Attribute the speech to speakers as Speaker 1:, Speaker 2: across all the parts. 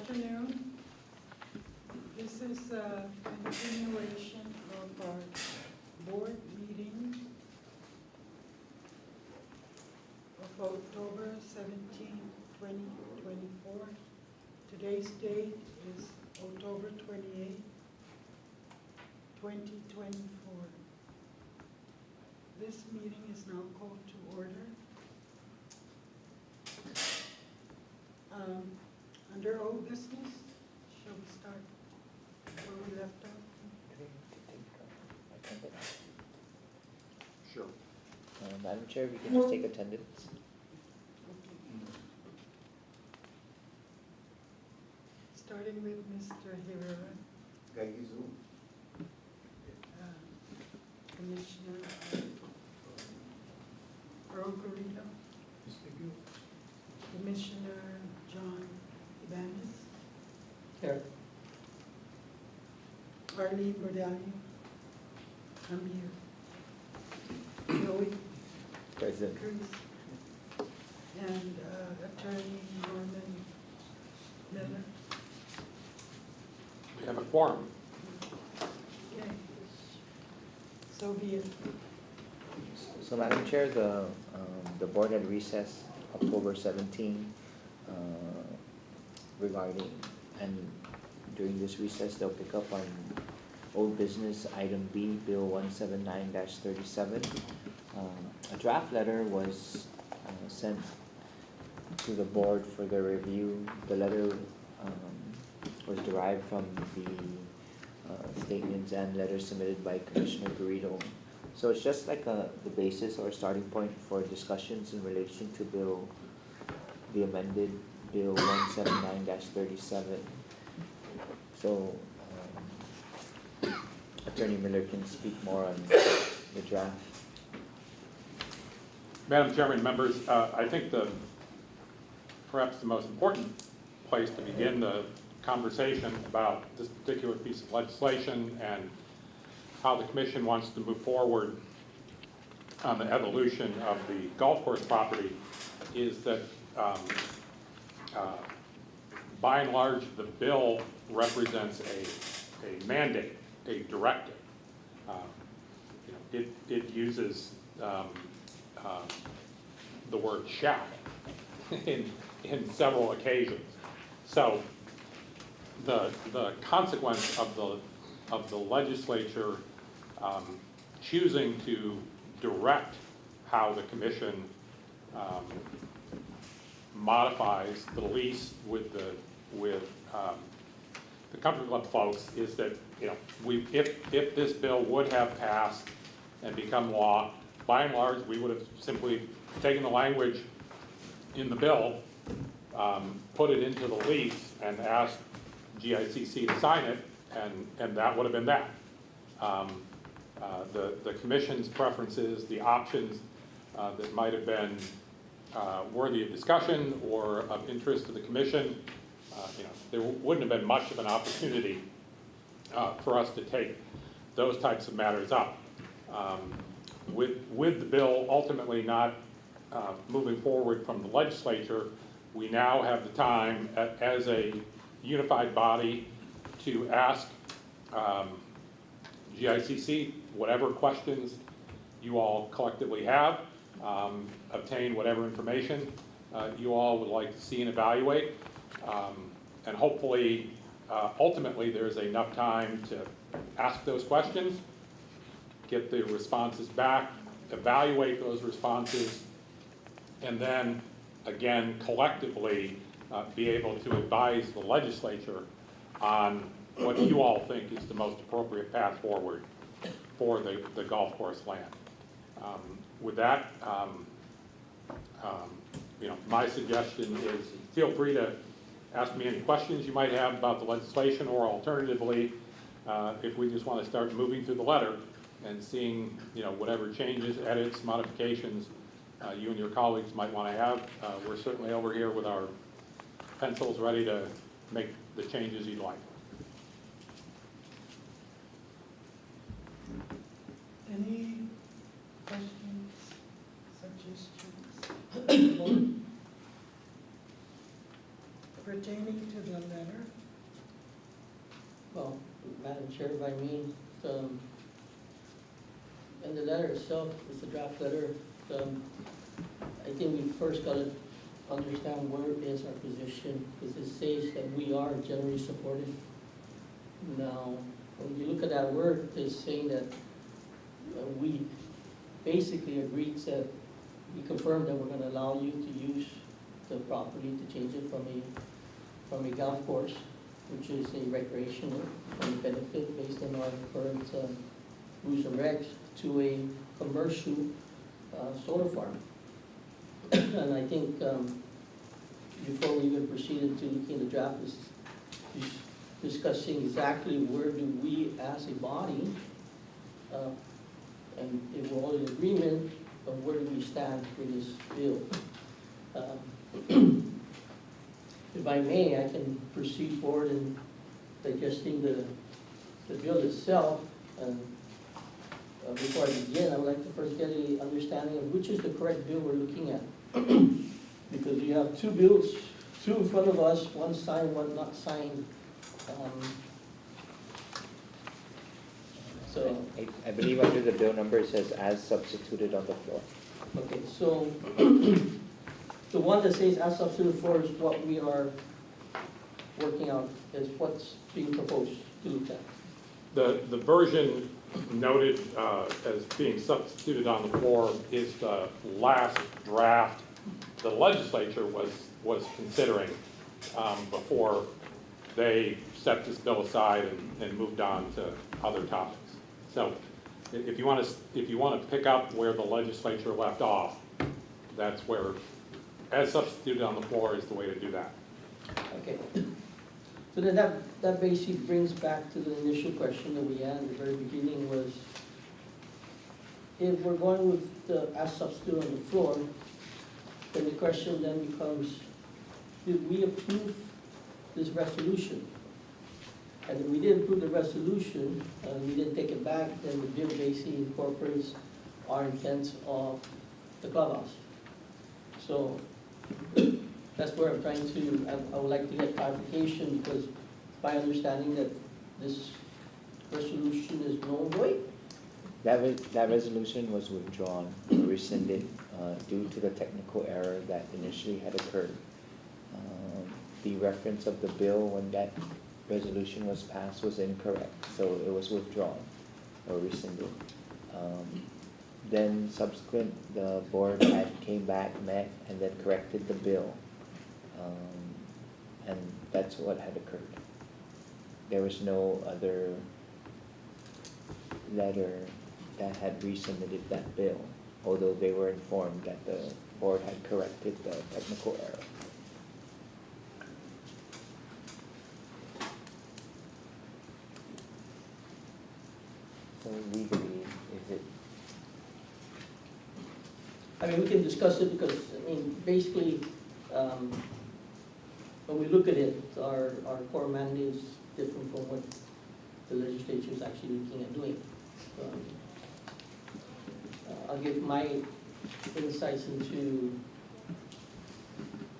Speaker 1: afternoon. This is a continuation of our board meeting of October 17, 2024. Today's date is October 28, 2024. This meeting is now called to order. Under old business, shall we start where we left off?
Speaker 2: Sure.
Speaker 3: Madam Chair, we can just take attendance.
Speaker 1: Starting with Mr. Herrera, Commissioner Rogarito, Commissioner John Ibanez,
Speaker 3: Here.
Speaker 1: Arlene Bordallo, I'm here. Joey
Speaker 3: Present.
Speaker 1: Cruz, and Attorney Norman Miller.
Speaker 2: We have a quorum.
Speaker 1: Okay. So be it.
Speaker 3: So Madam Chair, the board had recess October 17 regarding, and during this recess, they'll pick up on old business item B, Bill 179-37. A draft letter was sent to the board for their review. The letter was derived from the statements and letters submitted by Commissioner Garrido. So it's just like the basis or starting point for discussions in relation to the amended Bill 179-37. So Attorney Miller can speak more on the draft.
Speaker 2: Madam Chairman, members, I think perhaps the most important place to begin the conversation about this particular piece of legislation and how the Commission wants to move forward on the evolution of the golf course property is that by and large the bill represents a mandate, a directive. It uses the word shall in several occasions. So the consequence of the legislature choosing to direct how the Commission modifies the lease with the country club folks is that, if this bill would have passed and become law, by and large, we would have simply taken the language in the bill, put it into the lease, and asked GICC to sign it, and that would have been that. The Commission's preferences, the options that might have been worthy of discussion or of interest to the Commission, there wouldn't have been much of an opportunity for us to take those types of matters up. With the bill ultimately not moving forward from the legislature, we now have the time as a unified body to ask GICC whatever questions you all collectively have, obtain whatever information you all would like to see and evaluate, and hopefully, ultimately, there's enough time to ask those questions, get the responses back, evaluate those responses, and then, again, collectively be able to advise the legislature on what you all think is the most appropriate path forward for the golf course land. With that, my suggestion is feel free to ask me any questions you might have about the legislation, or alternatively, if we just want to start moving through the letter and seeing, whatever changes, edits, modifications you and your colleagues might want to have, we're certainly over here with our pencils ready to make the changes you'd like.
Speaker 1: Any questions, suggestions? pertaining to the letter?
Speaker 4: Well, Madam Chair, if I mean, in the letter itself, it's a draft letter. I think we first got to understand where is our position, because it says that we are generally supportive. Now, when you look at that word, it's saying that we basically agreed that we confirmed that we're going to allow you to use the property to change it from a golf course, which is a recreational benefit based on our current rules and regs, to a commercial solar farm. And I think before we even proceeded to looking at the draft, is discussing exactly where do we as a body, and if we're all in agreement, of where do we stand with this bill. If I may, I can proceed forward in digesting the bill itself. And before I begin, I would like to first get an understanding of which is the correct bill we're looking at. Because you have two bills, two in front of us, one signed, one not signed. So,
Speaker 3: I believe under the bill number it says as substituted on the floor.
Speaker 4: okay, so the one that says as substituted for is what we are working out, is what's being proposed to look at.
Speaker 2: The version noted as being substituted on the floor is the last draft the legislature was considering before they set this bill aside and moved on to other topics. So if you want to pick up where the legislature left off, that's where, as substituted on the floor, is the way to do that.
Speaker 4: Okay. So then that basically brings back to the initial question that we had at the very beginning was, if we're going with the as substitute on the floor, then the question then becomes, did we approve this resolution? And if we didn't approve the resolution, and we didn't take it back, then the bill basically incorporates our intent of the clubhouse. So that's where I'm trying to, I would like to get clarification, because my understanding that this resolution is null and void.
Speaker 3: That resolution was withdrawn or rescinded due to the technical error that initially had occurred. The reference of the bill when that resolution was passed was incorrect, so it was withdrawn or rescinded. Then subsequent, the board came back, met, and then corrected the bill. And that's what had occurred. There was no other letter that had resubmitted that bill, although they were informed that the board had corrected the technical error. So legally, is it?
Speaker 4: I mean, we can discuss it because, I mean, basically, when we look at it, our core mandate is different from what the legislature is actually looking at doing. I'll give my insights into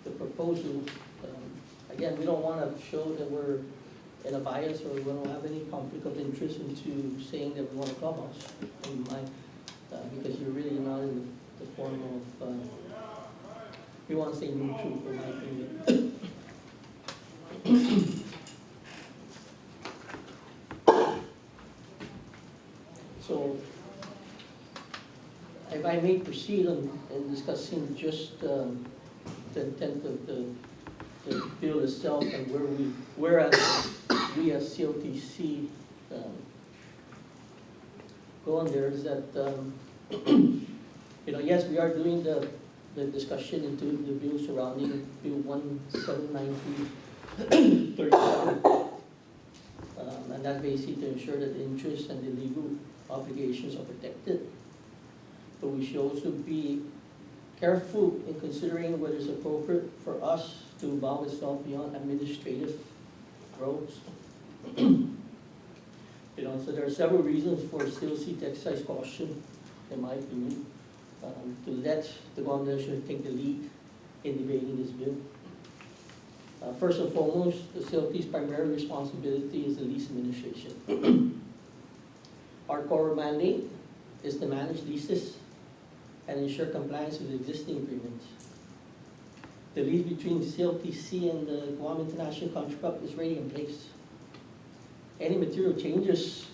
Speaker 4: the proposal. Again, we don't want to show that we're in a bias or we don't have any conflict of interest into saying that we want a clubhouse. Because you're really not in the form of, we want to say neutral, in my opinion. So, if I may proceed in discussing just the intent of the bill itself and whereas we as COTC go on there, is that, yes, we are doing the discussion into the bill surrounding Bill 1793-37. And that's basically to ensure that the interests and the legal obligations are protected. But we should also be careful in considering whether it's appropriate for us to involve itself beyond administrative roles. So there are several reasons for COC to exercise caution, in my opinion, to let the Guam should take the lead in debating this bill. First and foremost, the CLT's primary responsibility is the lease administration. Our core mandate is to manage leases and ensure compliance with existing agreements. The lease between CLTC and the Guam International Country Club is already in place. Any material changes,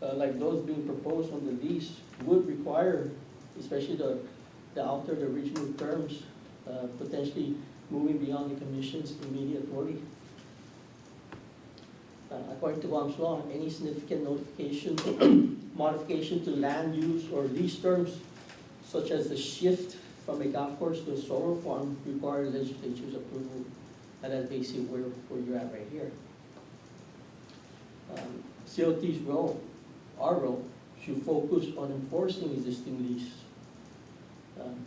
Speaker 4: like those being proposed on the lease, would require, especially the original terms, potentially moving beyond the Commission's immediate authority. According to Guam's law, any significant notification, modification to land use or lease terms, such as the shift from a golf course to a solar farm, require legislature's approval, and that's basically where you're at right here. CLT's role, our role, should focus on enforcing existing lease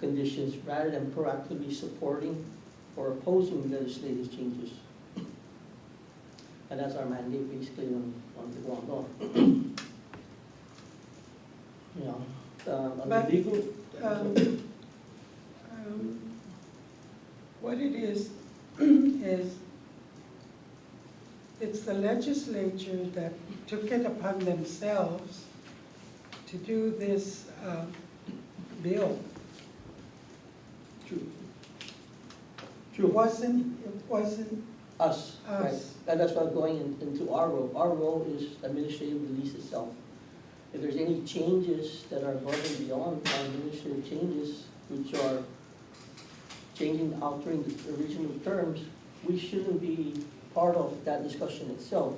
Speaker 4: conditions rather than proactively supporting or opposing legislative changes. And that's our mandate basically on the Guam law. You know, on the
Speaker 1: But,
Speaker 4: legal.
Speaker 1: What it is, is it's the legislature that took it upon themselves to do this bill.
Speaker 4: True.
Speaker 1: It wasn't
Speaker 4: Us, right.
Speaker 1: us.
Speaker 4: And that's why going into our role. Our role is administrative release itself. If there's any changes that are above and beyond our administrative changes, which are changing, altering the original terms, we shouldn't be part of that discussion itself.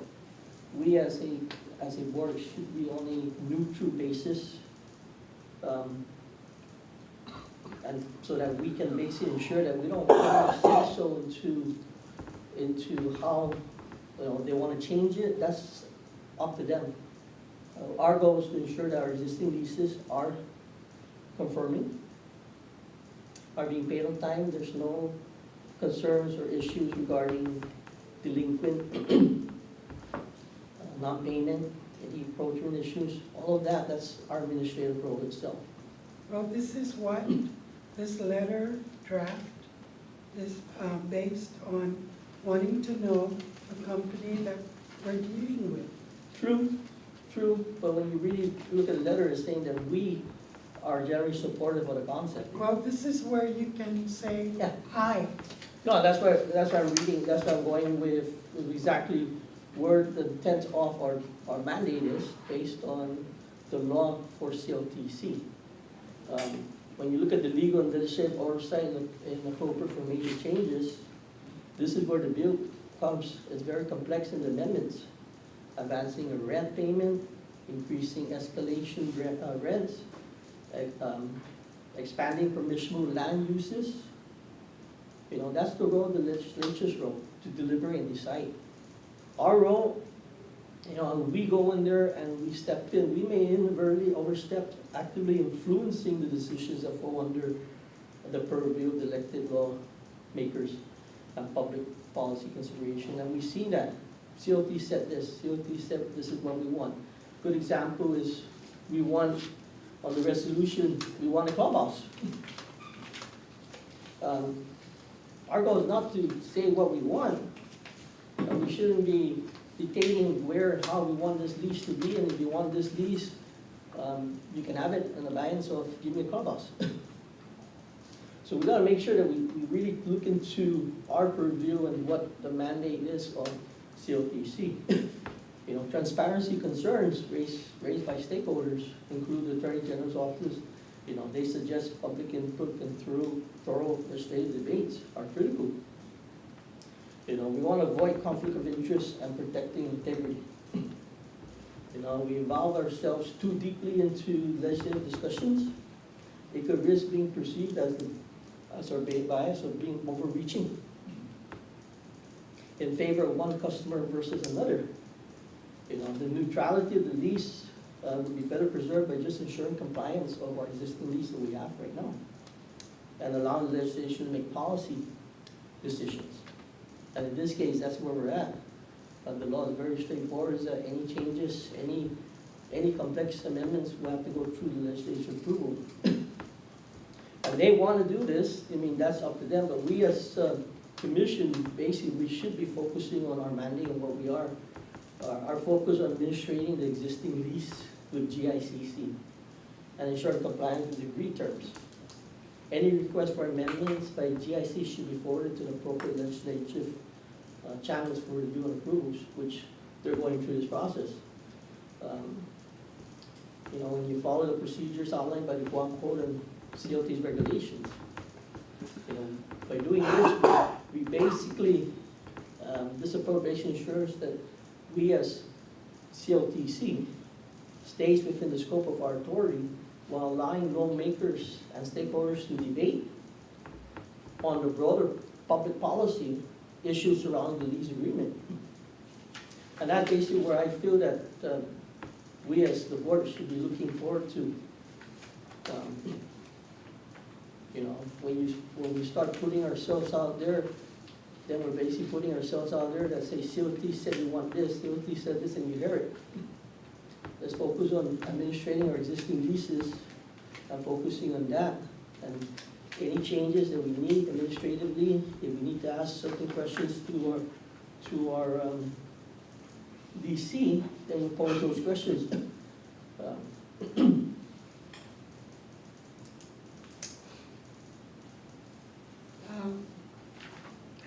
Speaker 4: We as a board should be on a neutral basis, and so that we can basically ensure that we don't say so into how, you know, they want to change it. That's up to them. Our goal is to ensure that our existing leases are confirming, are being paid on time. There's no concerns or issues regarding delinquent non-payment, any approachment issues, all of that. That's our administrative role itself.
Speaker 1: Well, this is what this letter draft is based on, wanting to know the company that we're dealing with.
Speaker 4: True, but when you really look at the letter, it's saying that we are generally supportive of the concept.
Speaker 1: Well, this is where you can say,
Speaker 4: Yeah.
Speaker 1: aye.
Speaker 4: No, that's why I'm reading, that's why I'm going with exactly where the intent of our mandate is, based on the law for CLTC. When you look at the legal and legislative oversight and appropriate for major changes, this is where the bill comes. It's very complex in the amendments. Advancing a rent payment, increasing escalation rents, expanding permissible land uses. You know, that's the role of the legislature's role, to deliberate and decide. Our role, you know, we go in there and we step in, we may inadvertently overstep, actively influencing the decisions that fall under the purview of the elected lawmakers and public policy consideration. And we see that. CLT said this, CLT said this is what we want. Good example is we want, on the resolution, we want a clubhouse. Our goal is not to say what we want. We shouldn't be dictating where and how we want this lease to be, and if you want this lease, you can have it in abeyance of give me a clubhouse. So we gotta make sure that we really look into our purview and what the mandate is of CLTC. You know, transparency concerns raised by stakeholders include the Attorney General's office. You know, they suggest public input and thorough legislative debates are critical. You know, we want to avoid conflict of interest and protecting integrity. You know, we involve ourselves too deeply into legislative discussions. It could risk being perceived as our bias or being overreaching in favor of one customer versus another. You know, the neutrality of the lease would be better preserved by just ensuring compliance of our existing lease that we have right now, and allowing the legislation to make policy decisions. And in this case, that's where we're at. The law is very straightforward, is that any changes, any complex amendments will have to go through the legislature approval. And they want to do this, I mean, that's up to them, but we as commission, basically, we should be focusing on our mandate and what we are. Our focus on administrating the existing lease with GICC and ensure compliance with the agreed terms. Any request for amendments by GIC should be forwarded to the appropriate legislative channels for review and approvals, which they're going through this process. You know, when you follow the procedures outlined by the Guam Code and CLT's regulations, you know, by doing this, we basically, this appropriation ensures that we as CLTC stays within the scope of our authority while allowing lawmakers and stakeholders to debate on the broader public policy issues surrounding the lease agreement. And that's basically where I feel that we as the board should be looking forward to. You know, when we start putting ourselves out there, then we're basically putting ourselves out there that say, CLT said we want this, CLT said this, and you hear it. Let's focus on administrating our existing leases and focusing on that. And any changes that we need administratively, if we need to ask certain questions to our DC, then we pose those questions.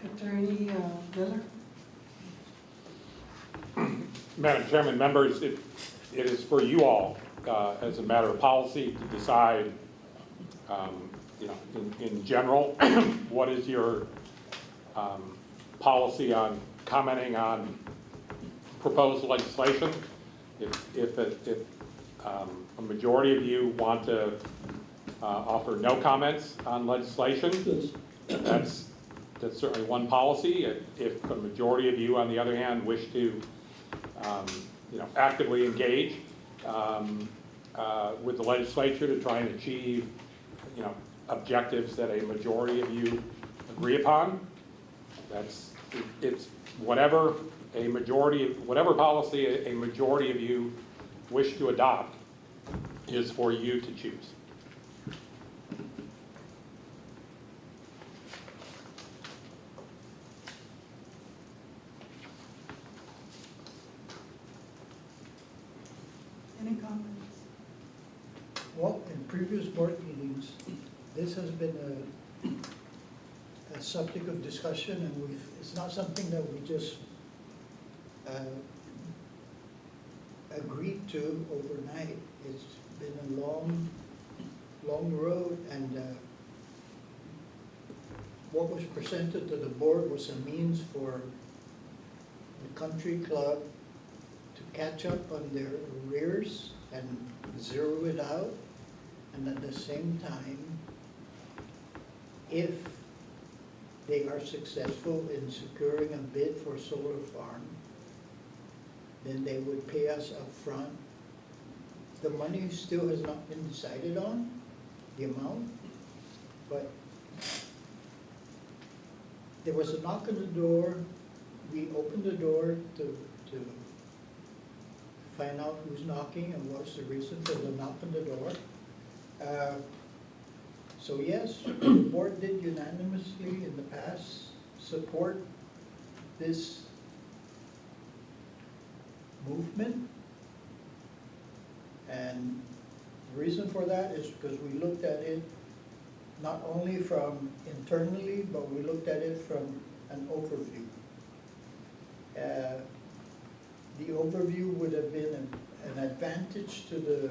Speaker 1: Attorney Miller?
Speaker 2: Madam Chairman, members, it is for you all, as a matter of policy, to decide, you know, in general, what is your policy on commenting on proposed legislation. If a majority of you want to offer no comments on legislation, that's certainly one policy. If a majority of you, on the other hand, wish to you know, actively engage with the legislature to try and achieve, you know, objectives that a majority of you agree upon, it's whatever policy a majority of you wish to adopt is for you to choose.
Speaker 1: Any comments?
Speaker 5: Well, in previous board meetings, this has been a subject of discussion, and it's not something that we just agreed to overnight. It's been a long road, and what was presented to the board was a means for the country club to catch up on their arrears and zero it out, and at the same time, if they are successful in securing a bid for a solar farm, then they would pay us up front. The money still has not been decided on, the amount, but there was a knock on the door. We opened the door to find out who's knocking and what's the reason for the knock on the door. So yes, the board did unanimously in the past support this movement. And the reason for that is because we looked at it not only from internally, but we looked at it from an overview. The overview would have been an advantage to the,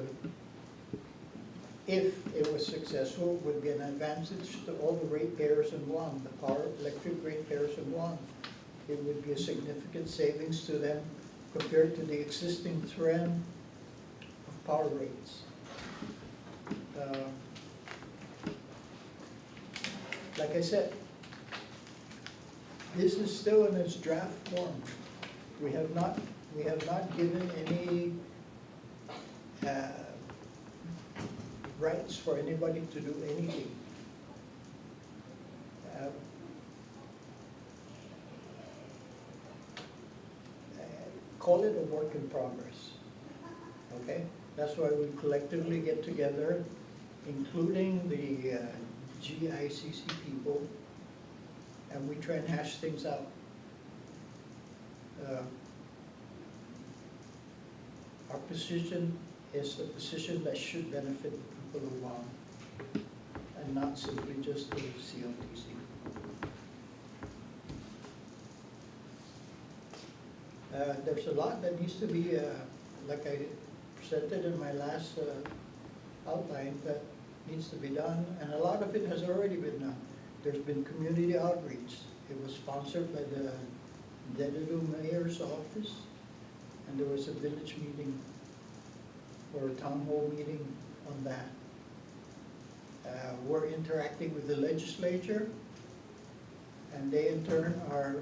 Speaker 5: if it was successful, would be an advantage to all the ratepayers in Guam, the electric ratepayers in Guam. It would be a significant savings to them compared to the existing trend of power rates. Like I said, this is still in its draft form. We have not given any rights for anybody to do anything. Call it a work in progress, okay? That's why we collectively get together, including the GICC people, and we try and hash things out. Our position is the position that should benefit the people of Guam, and not simply just the CLTC. There's a lot that needs to be, like I presented in my last outline, that needs to be done, and a lot of it has already been done. There's been community outreach. It was sponsored by the Deputy Mayor's office, and there was a village meeting or a town hall meeting on that. We're interacting with the legislature, and they in turn are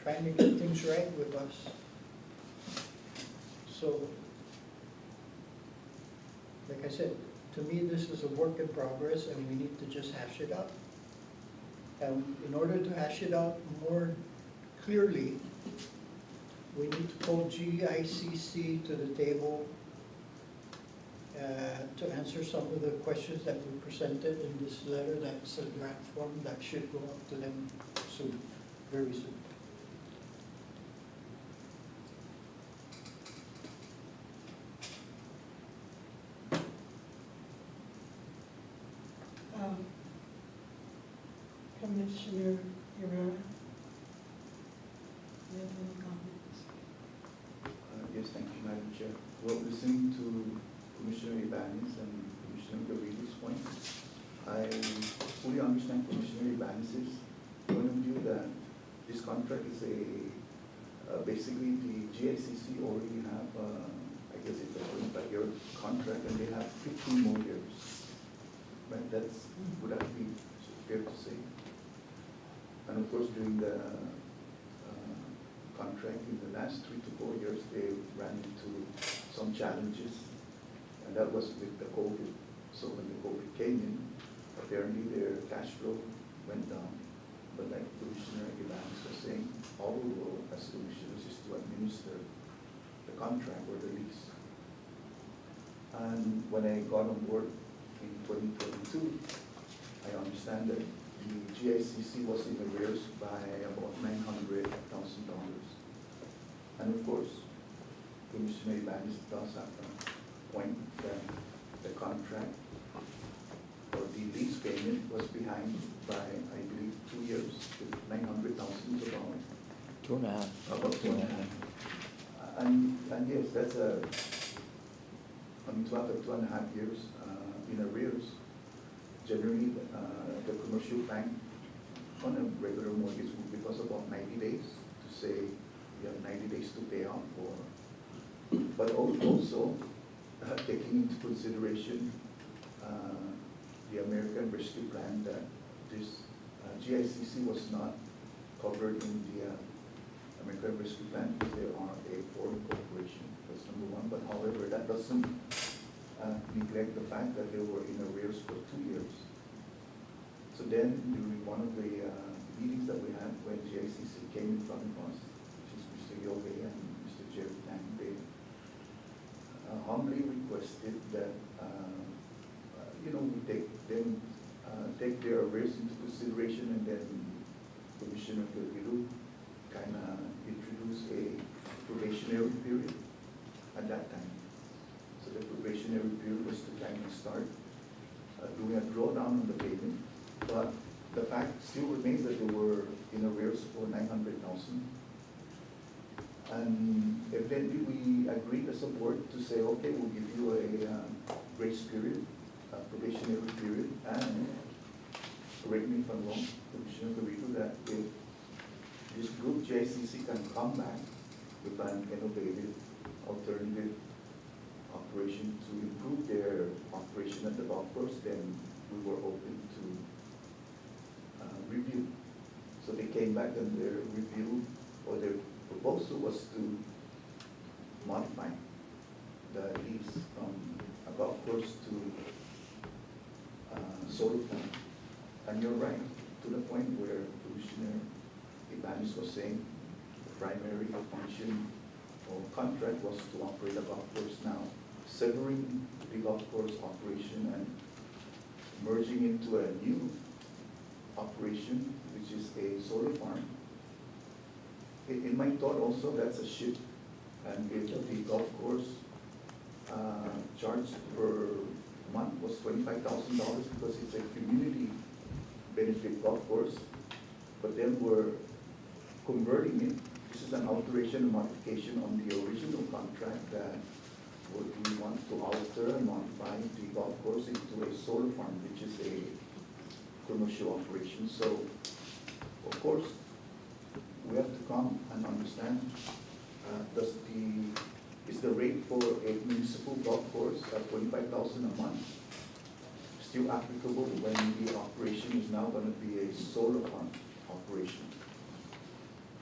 Speaker 5: trying to get things right with us. So, like I said, to me, this is a work in progress, and we need to just hash it out. And in order to hash it out more clearly, we need to pull GICC to the table to answer some of the questions that we presented in this letter. That's a draft form that should go up to them soon, very soon.
Speaker 1: Commissioner Herrera? You have any comments?
Speaker 6: Yes, thank you, Madam Chair. Well, listening to Commissioner Ibanez and Commissioner Garrido's point, I fully understand Commissioner Ibanez's point of view that this contract is basically the GICC already have, I guess it's a 25-year contract, and they have 15 more years. Right, would that be fair to say? And of course, during the contract in the last 3 to 4 years, they ran into some challenges, and that was with the COVID. So when the COVID came in, apparently their cash flow went down. But like Commissioner Ibanez was saying, our role as commissioners is to administer the contract or the lease. And when I got on board in 2022, I understand that the GICC was in arrears by about $900,000. And of course, Commissioner Ibanez does have a point that the contract or the lease payment was behind by, I believe, 2 years, with $900,000 is about.
Speaker 3: 2.5.
Speaker 6: About 2.5. And yes, that's to have a 2.5 years in arrears. Generally, the commercial bank on a regular mortgage will give us about 90 days to say you have 90 days to pay off, but also taking into consideration the American Rescue Plan, that this GICC was not covered in the American Rescue Plan because they are a foreign corporation. That's number one. But however, that doesn't neglect the fact that they were in arrears for 2 years. So then, during one of the meetings that we had when GICC came in front of us, which is Mr. Yoge and Mr. Jerry Tang, they humbly requested that we take their arrears into consideration, and then Commissioner Garrido kind of introduced a probationary period at that time. So the probationary period was to kind of start doing a drawdown on the payment, but the fact still remains that they were in arrears for $900,000. And evidently we agreed as a board to say, okay, we'll give you a grace period, a probationary period, and correct me if I'm wrong, Commissioner Garrido, that if this group GICC can come back with an innovative alternative operation to improve their operation at the golf course, then we were open to review. So they came back, and their review or their proposal was to modify the lease from a golf course to solar farm. And you're right, to the point where Commissioner Ibanez was saying the primary function or contract was to operate a golf course. Now, severing the golf course operation and merging into a new operation, which is a solar farm. In my thought also, that's a shift. And if the golf course charge per month was $25,000 because it's a community benefit golf course, but then we're converting it. This is an alteration and modification on the original contract that we want to alter and modify the golf course into a solar farm, which is a commercial operation. So, of course, we have to come and understand, is the rate for a municipal golf course at $25,000 a month still applicable when the operation is now going to be a solar farm operation?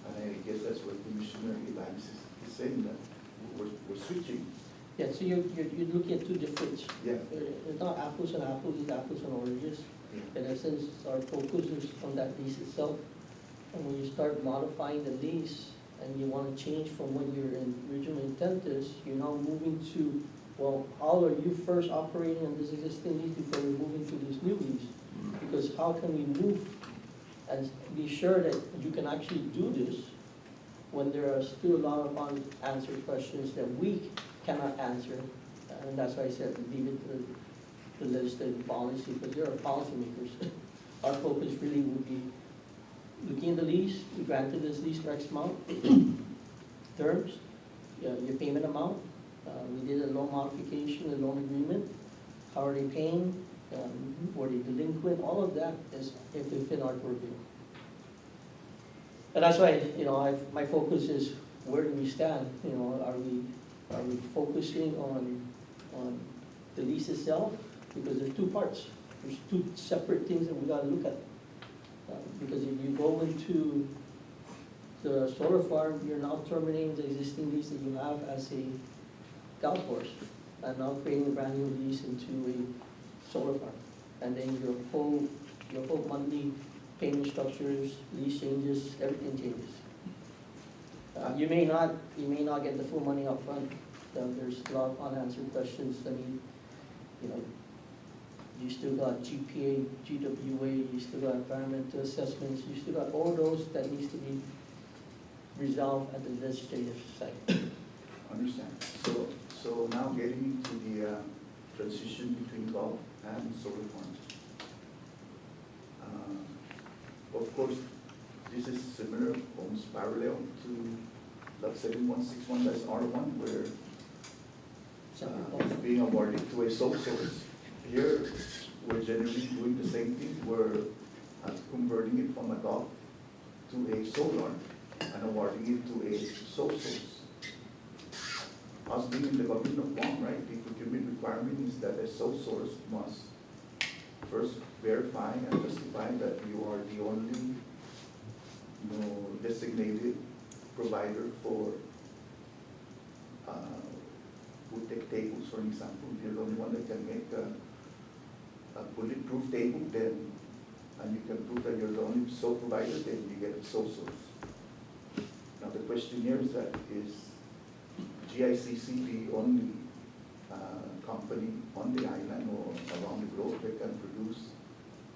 Speaker 6: And I guess that's what Commissioner Evans is saying, that we're switching.
Speaker 4: Yeah, so you're looking at two different,
Speaker 6: Yeah.
Speaker 4: it's not apples and apples, it's apples and oranges.
Speaker 6: Yeah.
Speaker 4: In essence, our focus is on that lease itself. And when you start modifying the lease and you want to change from what your original intent is, you're now moving to, well, how are you first operating on this existing lease before we move into this new lease? Because how can we move and be sure that you can actually do this when there are still a lot of unanswered questions that we cannot answer? And that's why I said leave it to the legislative policy, because there are policymakers. Our focus really would be looking at the lease, we granted this lease for X amount, terms, your payment amount, we did a loan modification, a loan agreement, how are they paying, were they delinquent, all of that is within our purview. And that's why, my focus is, where do we stand? Are we focusing on the lease itself? Because there's two parts. There's two separate things that we gotta look at. Because if you go into the solar farm, you're now terminating the existing lease that you have as a golf course, and now creating a brand new lease into a solar farm. And then your whole monthly payment structures, lease changes, everything changes. You may not get the full money up front. There's a lot of unanswered questions. I mean, you still got GPA, GWA, you still got environmental assessments, you still got all those that needs to be resolved at the legislative side.
Speaker 6: Understand. So now getting into the transition between golf and solar farms. Of course, this is similar, almost parallel to Lot 7161-R1, where it's being awarded to a sole source. Here, we're generally doing the same thing. We're converting it from a golf to a solar and awarding it to a sole source. Us being in the government of Guam, right, the procurement requirement is that a sole source must first verify and justify that you are the only designated provider for wood-deck tables, for example. If you're the only one that can make a bulletproof table, then, and you can prove that you're the only sole provider, then you get a sole source. Now the question here is that, is GICC the only company on the island or around the globe that can produce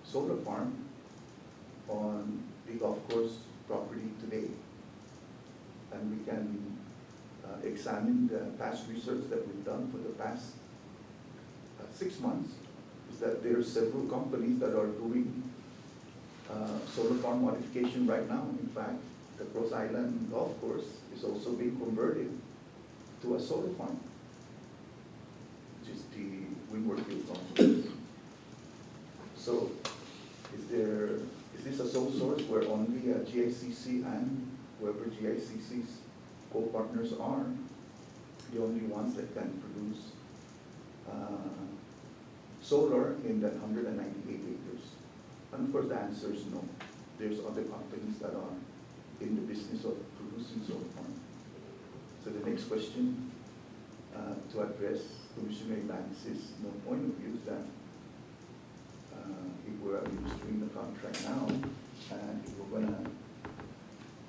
Speaker 6: solar farm on the golf course property today? And we can examine the past research that we've done for the past 6 months, is that there are several companies that are doing solar farm modification right now. In fact, the Cross Island Golf Course is also being converted to a solar farm, which is the Windward Field Golf Course. So, is this a sole source where only GICC and whoever GICC's co-partners are the only ones that can produce solar in that 198 acres? And of course the answer is no. There's other companies that are in the business of producing solar farms. So the next question to address Commissioner Banks' point of view is that if we're administering the contract now, and if we're going to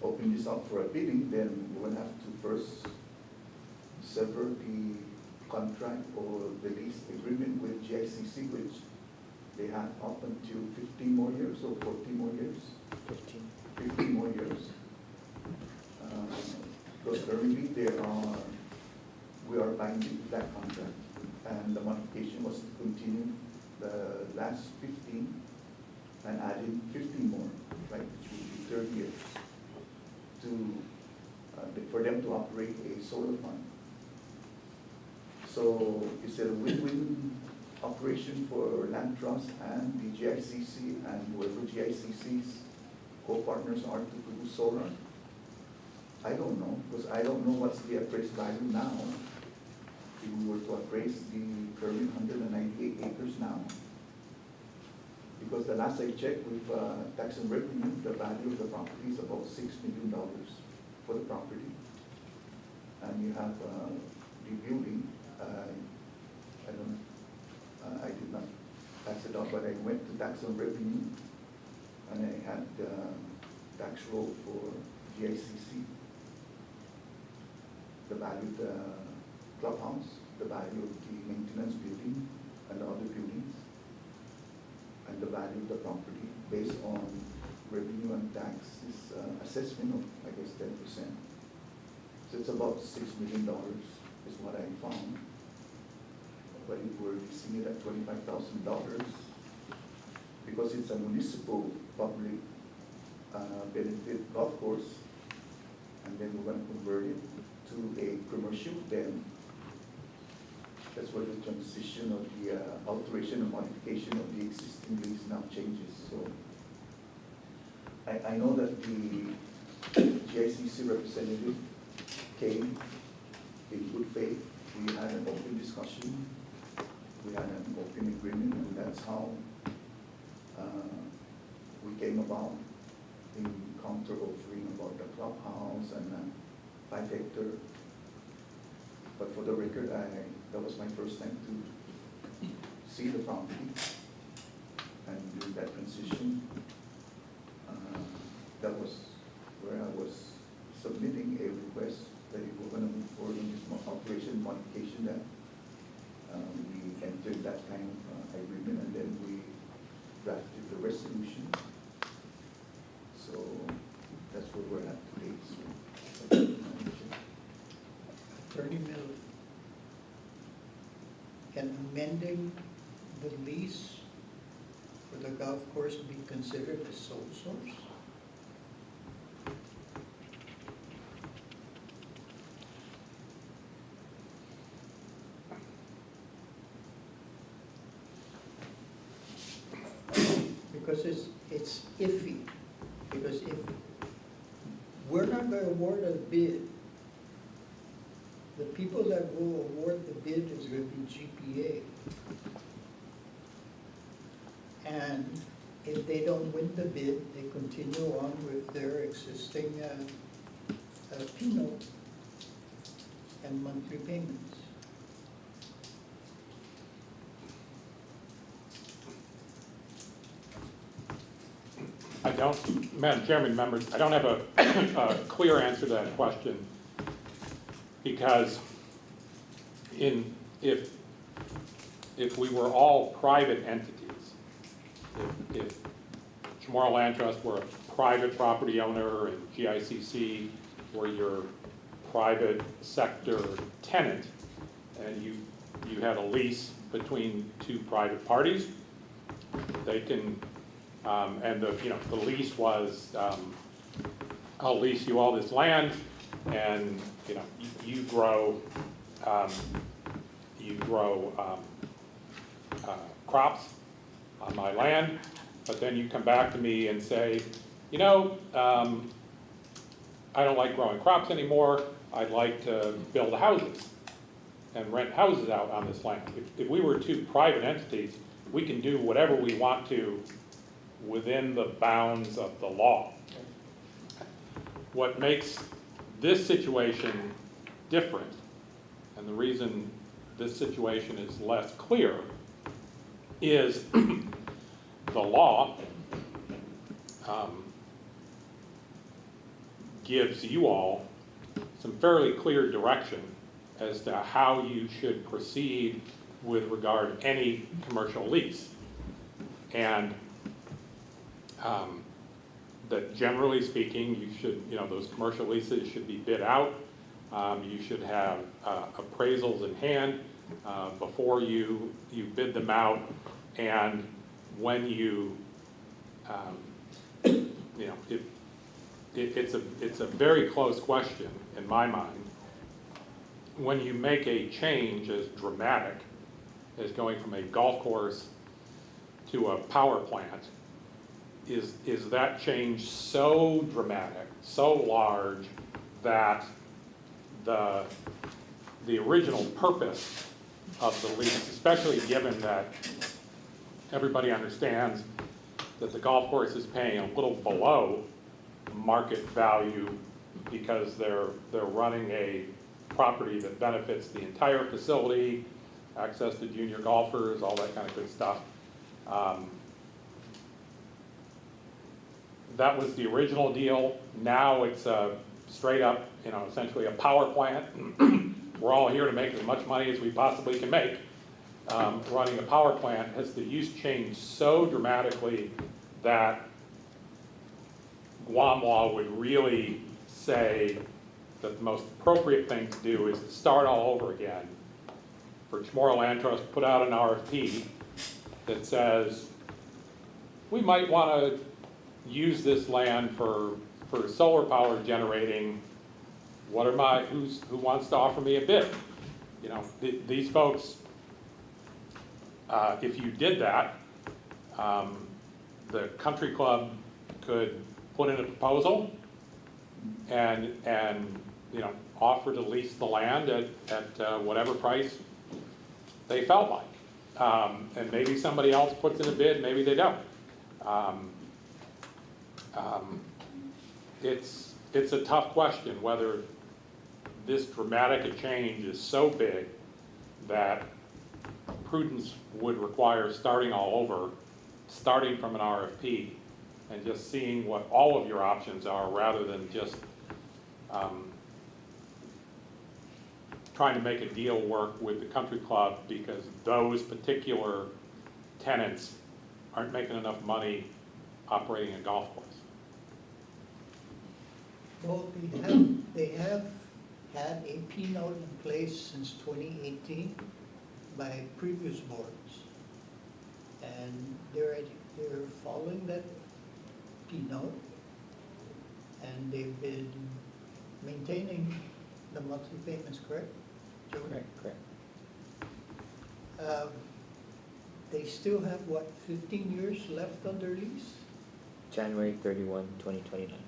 Speaker 6: open this up for a bidding, then we're going to have to first sever the contract or the lease agreement with GICC, which they have up until 15 more years or 14 more years.
Speaker 3: 15.
Speaker 6: we are binding to that contract, and the modification was to continue the last 15 and adding 15 more, right, which would be 30 years, for them to operate a solar farm. So it's a win-win operation for Land Trust and the GICC and whoever GICC's co-partners are to produce solar. I don't know, because I don't know what's the appraised value now. If we were to appraise the current 198 acres now, because the last I checked with tax and revenue, the value of the property is about $6 million for the property. And you have the building, I did not pass it off, but I went to tax and revenue, and I had tax roll for GICC, the value of the clubhouse, the value of the maintenance building and the other buildings, and the value of the property based on revenue and taxes assessment of, I guess, 10%. So it's about $6 million is what I found. But if we're seeing it at $25,000, because it's a municipal public benefit golf course, and then we're going to convert it to a commercial, then that's where the transition of the alteration and modification of the existing lease now changes. So I know that the GICC representative came in good faith. We had an open discussion. We had an open agreement, and that's how we came about in counter offering about the clubhouse and 5 hectare. But for the record, that was my first time to see the property and do that transition. That was where I was submitting a request that if we're going to move forward in this operation modification, that we entered that kind of agreement, and then we drafted the resolution. So that's where we're at today.
Speaker 5: Attorney Miller, can amending the lease for the golf course be considered a sole source? Because it's iffy, because if we're not going to award a bid, the people that will award the bid is going to be GPA. And if they don't win the bid, they continue on with their existing penal and monthly payments.
Speaker 2: I don't, Madam Chairman, members, I don't have a clear answer to that question, because if we were all private entities, if CHamoru Land Trust were a private property owner and GICC were your private sector tenant, and you had a lease between two private parties, they can, and the lease was, I'll lease you all this land, and you grow crops on my land, but then you come back to me and say, I don't like growing crops anymore. I'd like to build houses and rent houses out on this land. If we were two private entities, we can do whatever we want to within the bounds of the law. What makes this situation different, and the reason this situation is less clear, is the law gives you all some fairly clear direction as to how you should proceed with regard to any commercial lease. And that generally speaking, you should, those commercial leases should be bid out. You should have appraisals in hand before you bid them out. And when you, you know, it's a very close question in my mind. When you make a change as dramatic as going from a golf course to a power plant, is that change so dramatic, so large, that the original purpose of the lease, especially given that everybody understands that the golf course is paying a little below market value because they're running a property that benefits the entire facility, access to junior golfers, all that kind of good stuff. That was the original deal. Now it's a straight up, you know, essentially a power plant. We're all here to make as much money as we possibly can make. Running a power plant, has the use changed so dramatically that Guam law would really say that the most appropriate thing to do is to start all over again. For CHamoru Land Trust to put out an RFP that says, we might want to use this land for solar power generating. Who wants to offer me a bid? You know, these folks, if you did that, the country club could put in a proposal and you know, offer to lease the land at whatever price they felt like. And maybe somebody else puts in a bid, maybe they don't. It's a tough question whether this dramatic a change is so big that prudence would require starting all over, starting from an RFP, and just seeing what all of your options are rather than just trying to make a deal work with the country club because those particular tenants aren't making enough money operating a golf course.
Speaker 5: Well, they have had a P-note in place since 2018 by previous boards. And they're following that P-note, and they've been maintaining the monthly payments, correct? Joe?
Speaker 3: Correct.
Speaker 5: They still have, what, 15 years left on their lease?
Speaker 3: January 31, 2029.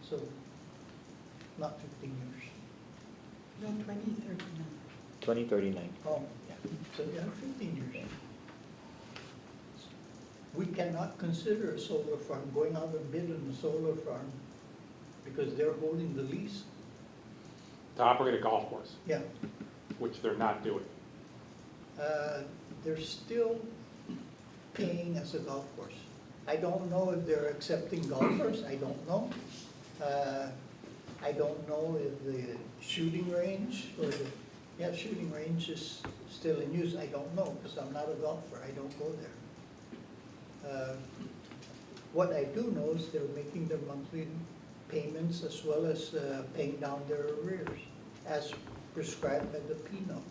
Speaker 5: So, not 15 years.
Speaker 1: No, 2039.
Speaker 3: 2039.
Speaker 5: Oh,
Speaker 3: Yeah.
Speaker 5: so they have 15 years. We cannot consider a solar farm, going out and bid on a solar farm, because they're holding the lease.
Speaker 2: To operate a golf course,
Speaker 5: Yeah.
Speaker 2: which they're not doing.
Speaker 5: They're still paying as a golf course. I don't know if they're accepting golfers, I don't know. I don't know if the shooting range or the, shooting range is still in use, I don't know, because I'm not a golfer, I don't go there. What I do know is they're making their monthly payments as well as paying down their arrears, as prescribed by the P-note.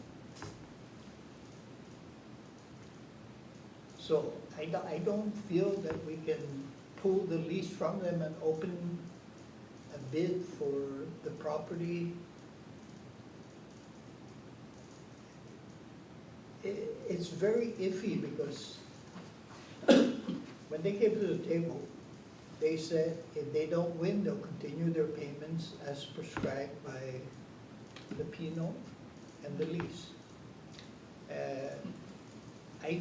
Speaker 5: So I don't feel that we can pull the lease from them and open a bid for the property. It's very iffy because when they came to the table, they said if they don't win, they'll continue their payments as prescribed by the P-note and the lease. I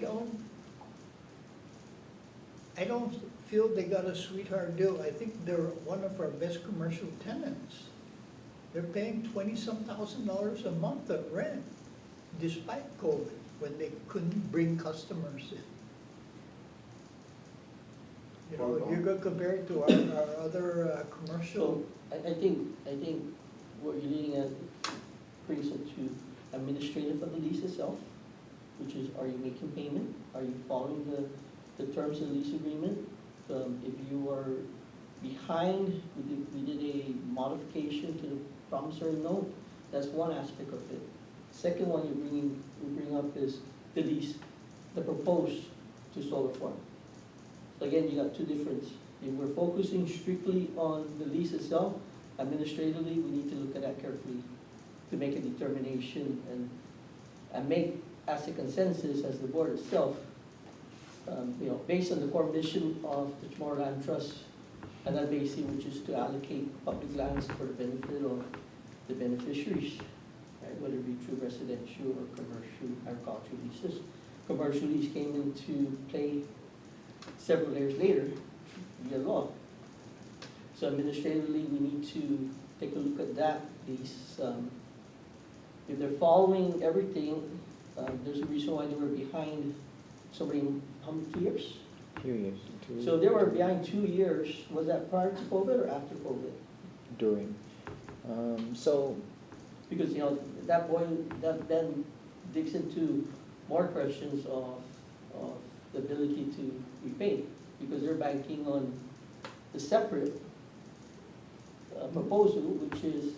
Speaker 5: don't feel they got a sweetheart deal. I think they're one of our best commercial tenants. They're paying $20-some thousand a month of rent, despite COVID, when they couldn't bring customers in. You know, you're gonna compare it to our other commercial.
Speaker 4: So I think what you're leading at brings it to administrative of the lease itself, which is, are you making payment? Are you following the terms of the lease agreement? If you are behind, we did a modification to promissory note, that's one aspect of it. Second one you bring up is the lease, the proposed to solar farm. So again, you got two different, if we're focusing strictly on the lease itself, administratively, we need to look at that carefully to make a determination and make as a consensus as the board itself, based on the core mission of the CHamoru Land Trust, and that basically, which is to allocate public lands for the benefit of the beneficiaries, right? Whether it be through residential or commercial agricultural leases. Commercial lease came into play several years later via law. So administratively, we need to take a look at that lease. If they're following everything, there's a reason why they were behind so many, how many, 2 years?
Speaker 3: 2 years.
Speaker 4: So they were behind 2 years. Was that prior to COVID or after COVID?
Speaker 3: During. So,
Speaker 4: Because, that then digs into more questions of the ability to repay, because they're banking on the separate proposal, which is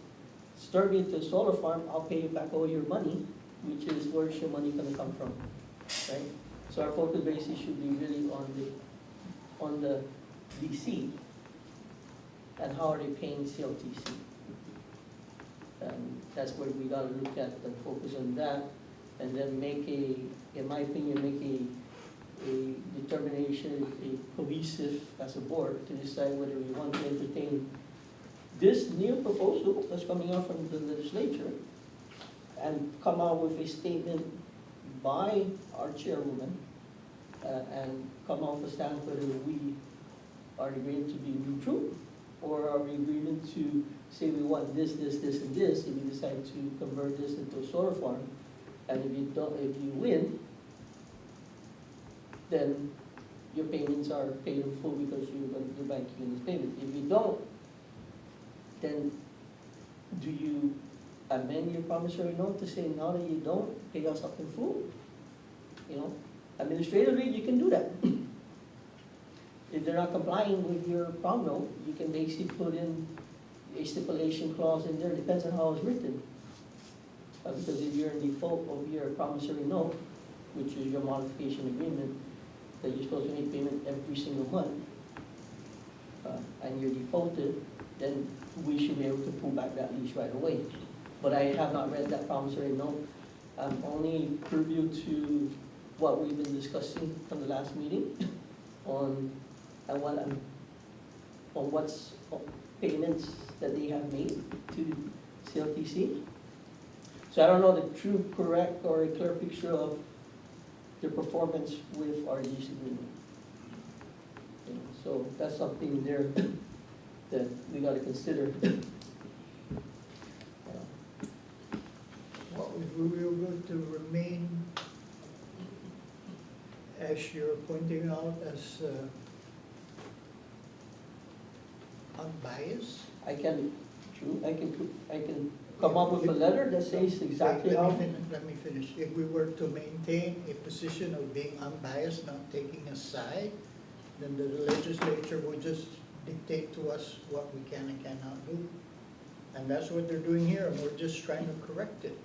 Speaker 4: start me to a solar farm, I'll pay you back all your money, which is where's your money gonna come from, right? So our focus basically should be really on the DC, and how are they paying CLTC? And that's where we gotta look at and focus on that, and then make in my opinion, make a determination, a cohesive as a board to decide whether we want to entertain this new proposal that's coming out from the legislature and come out with a statement by our chairwoman and come out with a stance whether we are agreeing to be neutral or are we agreeing to say we want this, and this, if we decide to convert this into a solar farm. And if you win, then your payments are paid in full because you're banking in this payment. If you don't, then do you amend your promissory note to say now that you don't pay us up in full? Administratively, you can do that. If they're not complying with your prom note, you can basically put in a stipulation clause in there, depends on how it's written. Because if you're in default of your promissory note, which is your modification agreement, that you're supposed to make payment every single month, and you're defaulted, then we should be able to pull back that lease right away. But I have not read that promissory note. I'm only privy to what we've been discussing from the last meeting on what's payments that they have made to CLTC. So I don't know the true, correct, or a clear picture of their performance with our lease agreement. So that's something there that we got to consider.
Speaker 5: Well, if we were going to remain, as you're pointing out, as unbiased.
Speaker 4: I can come up with a letter that says exactly how.
Speaker 5: Let me finish. If we were to maintain a position of being unbiased, not taking a side, then the legislature would just dictate to us what we can and cannot do. And that's what they're doing here, and we're just trying to correct it.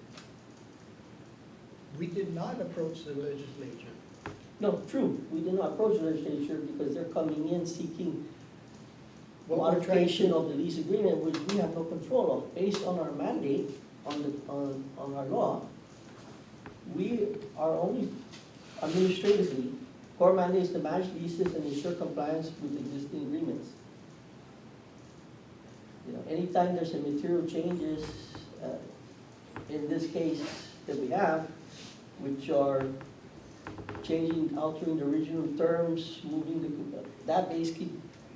Speaker 5: We did not approach the legislature.
Speaker 4: No, true, we did not approach the legislature because they're coming in seeking
Speaker 5: What we're trying
Speaker 4: modification
Speaker 5: to-
Speaker 4: of the lease agreement, which we have no control of. Based on our mandate, on our law, we are only administratively, core mandate is to manage leases and ensure compliance with existing agreements. Anytime there's a material changes, in this case that we have, which are changing, altering the original terms, that basically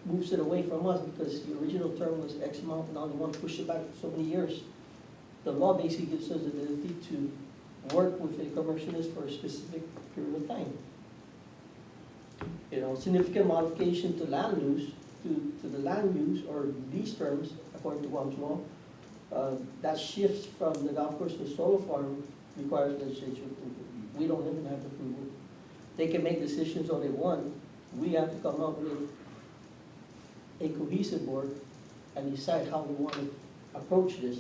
Speaker 4: moves it away from us because the original term was X amount, and now they want to push it back so many years. The law basically gives us the ability to work with a commercialist for a specific period of time. Significant modification to land use, to the land use or lease terms, according to Guam's law, that shifts from the golf course to solar farm requires legislature approval. We don't even have approval. They can make decisions all they want. We have to come up with a cohesive board and decide how we want to approach this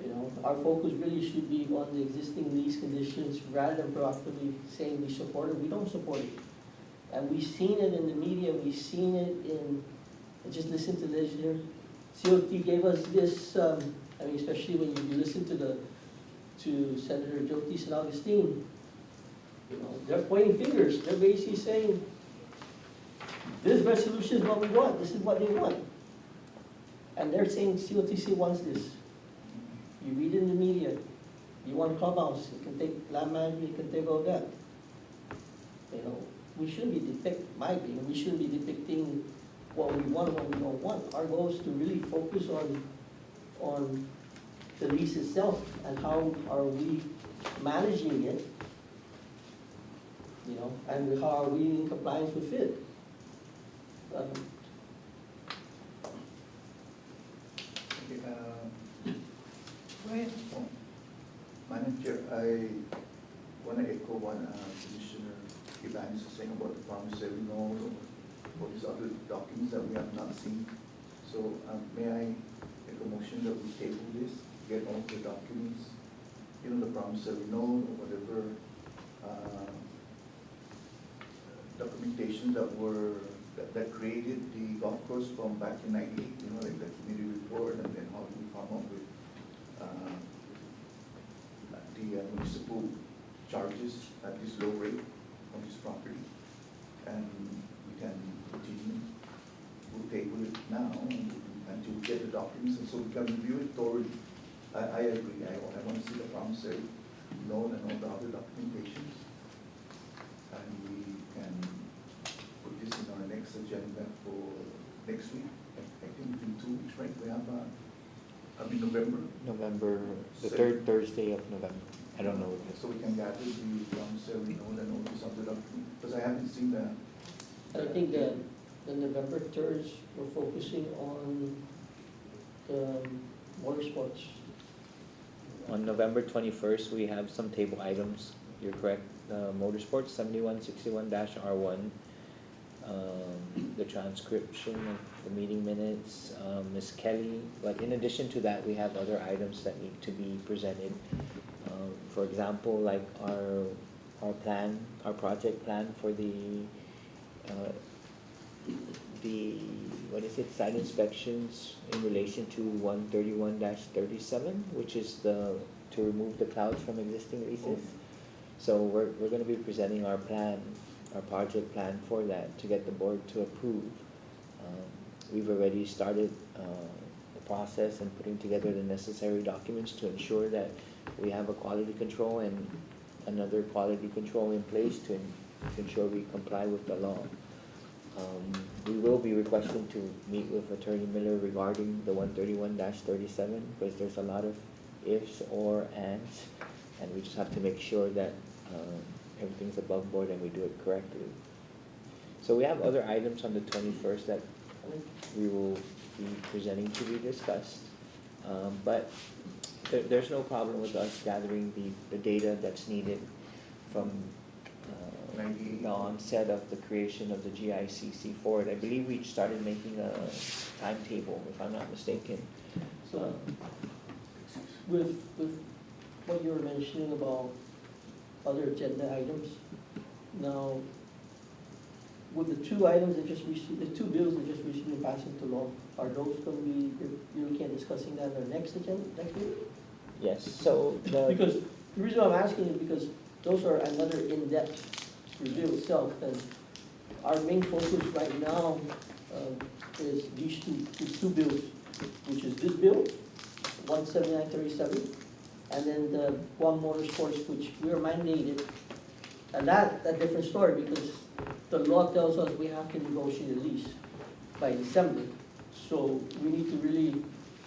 Speaker 4: You know, our focus really should be on the existing lease conditions rather than proactively saying we support it. We don't support it. And we've seen it in the media, we've seen it in, just listen to this here. COT gave us this, I mean, especially when you listen to Senator Jyoti San Augustine, you know, they're pointing fingers. They're basically saying, this resolution is what we want, this is what they want. And they're saying COTC wants this. You read it in the media, you want a clubhouse, it can take land management, it can take all that. You know, we shouldn't be my opinion, we shouldn't be depicting what we want and what we don't want. Our goal is to really focus on the lease itself and how are we managing it, you know, and how are we in compliance with it.
Speaker 6: Okay,
Speaker 1: Go ahead.
Speaker 6: Madam Chair, I want to echo what Commissioner Ibanez was saying about the promissory note or these other documents that we have not seen. So may I make a motion that we table this, get all the documents, you know, the promissory note or whatever documentation that created the golf course from back in '98, you know, like the committee report, and then how do we come up with the municipal charges at this low rate on this property. And we can continue, we'll table it now until we get the documents, and so we can review it thoroughly. I agree, I want to see the promissory note and all the other documentations. And we can put this in our next agenda for next week. I think in 2 weeks, right? We have, November.
Speaker 3: November, the
Speaker 6: Second.
Speaker 3: third Thursday of November. I don't know.
Speaker 6: So we can gather the promissory note and all these other documents, because I haven't seen that.
Speaker 4: I think the November 3rd, we're focusing on the motorsports.
Speaker 3: On November 21st, we have some table items. You're correct. Motorsports 7161-R1. The transcription of the meeting minutes, Ms. Kelly. But in addition to that, we have other items that need to be presented. For example, like our plan, our project plan for the what is it, site inspections in relation to 131-37, which is to remove the clouds from existing leases. So we're gonna be presenting our plan, our project plan for that to get the board to approve. We've already started the process and putting together the necessary documents to ensure that we have a quality control and another quality control in place to ensure we comply with the law. We will be requesting to meet with Attorney Miller regarding the 131-37 because there's a lot of ifs or ands, and we just have to make sure that everything's above board and we do it correctly. So we have other items on the 21st that we will be presenting to be discussed, but there's no problem with us gathering the data that's needed from the onset of the creation of the GICC forward. I believe we started making a timetable, if I'm not mistaken.
Speaker 4: So with what you were mentioning about other agenda items, now with the two items that just received, the two bills that just recently passed into law, are those going to be, you're looking at discussing that in our next agenda, next week?
Speaker 3: Yes, so
Speaker 4: Because the reason I'm asking is because those are another in-depth review itself, and our main focus right now is these two bills, which is this bill, 17937, and then the Guam Motorsports, which we are mandated, and that's a different story because the law tells us we have to negotiate a lease by December. So we need to really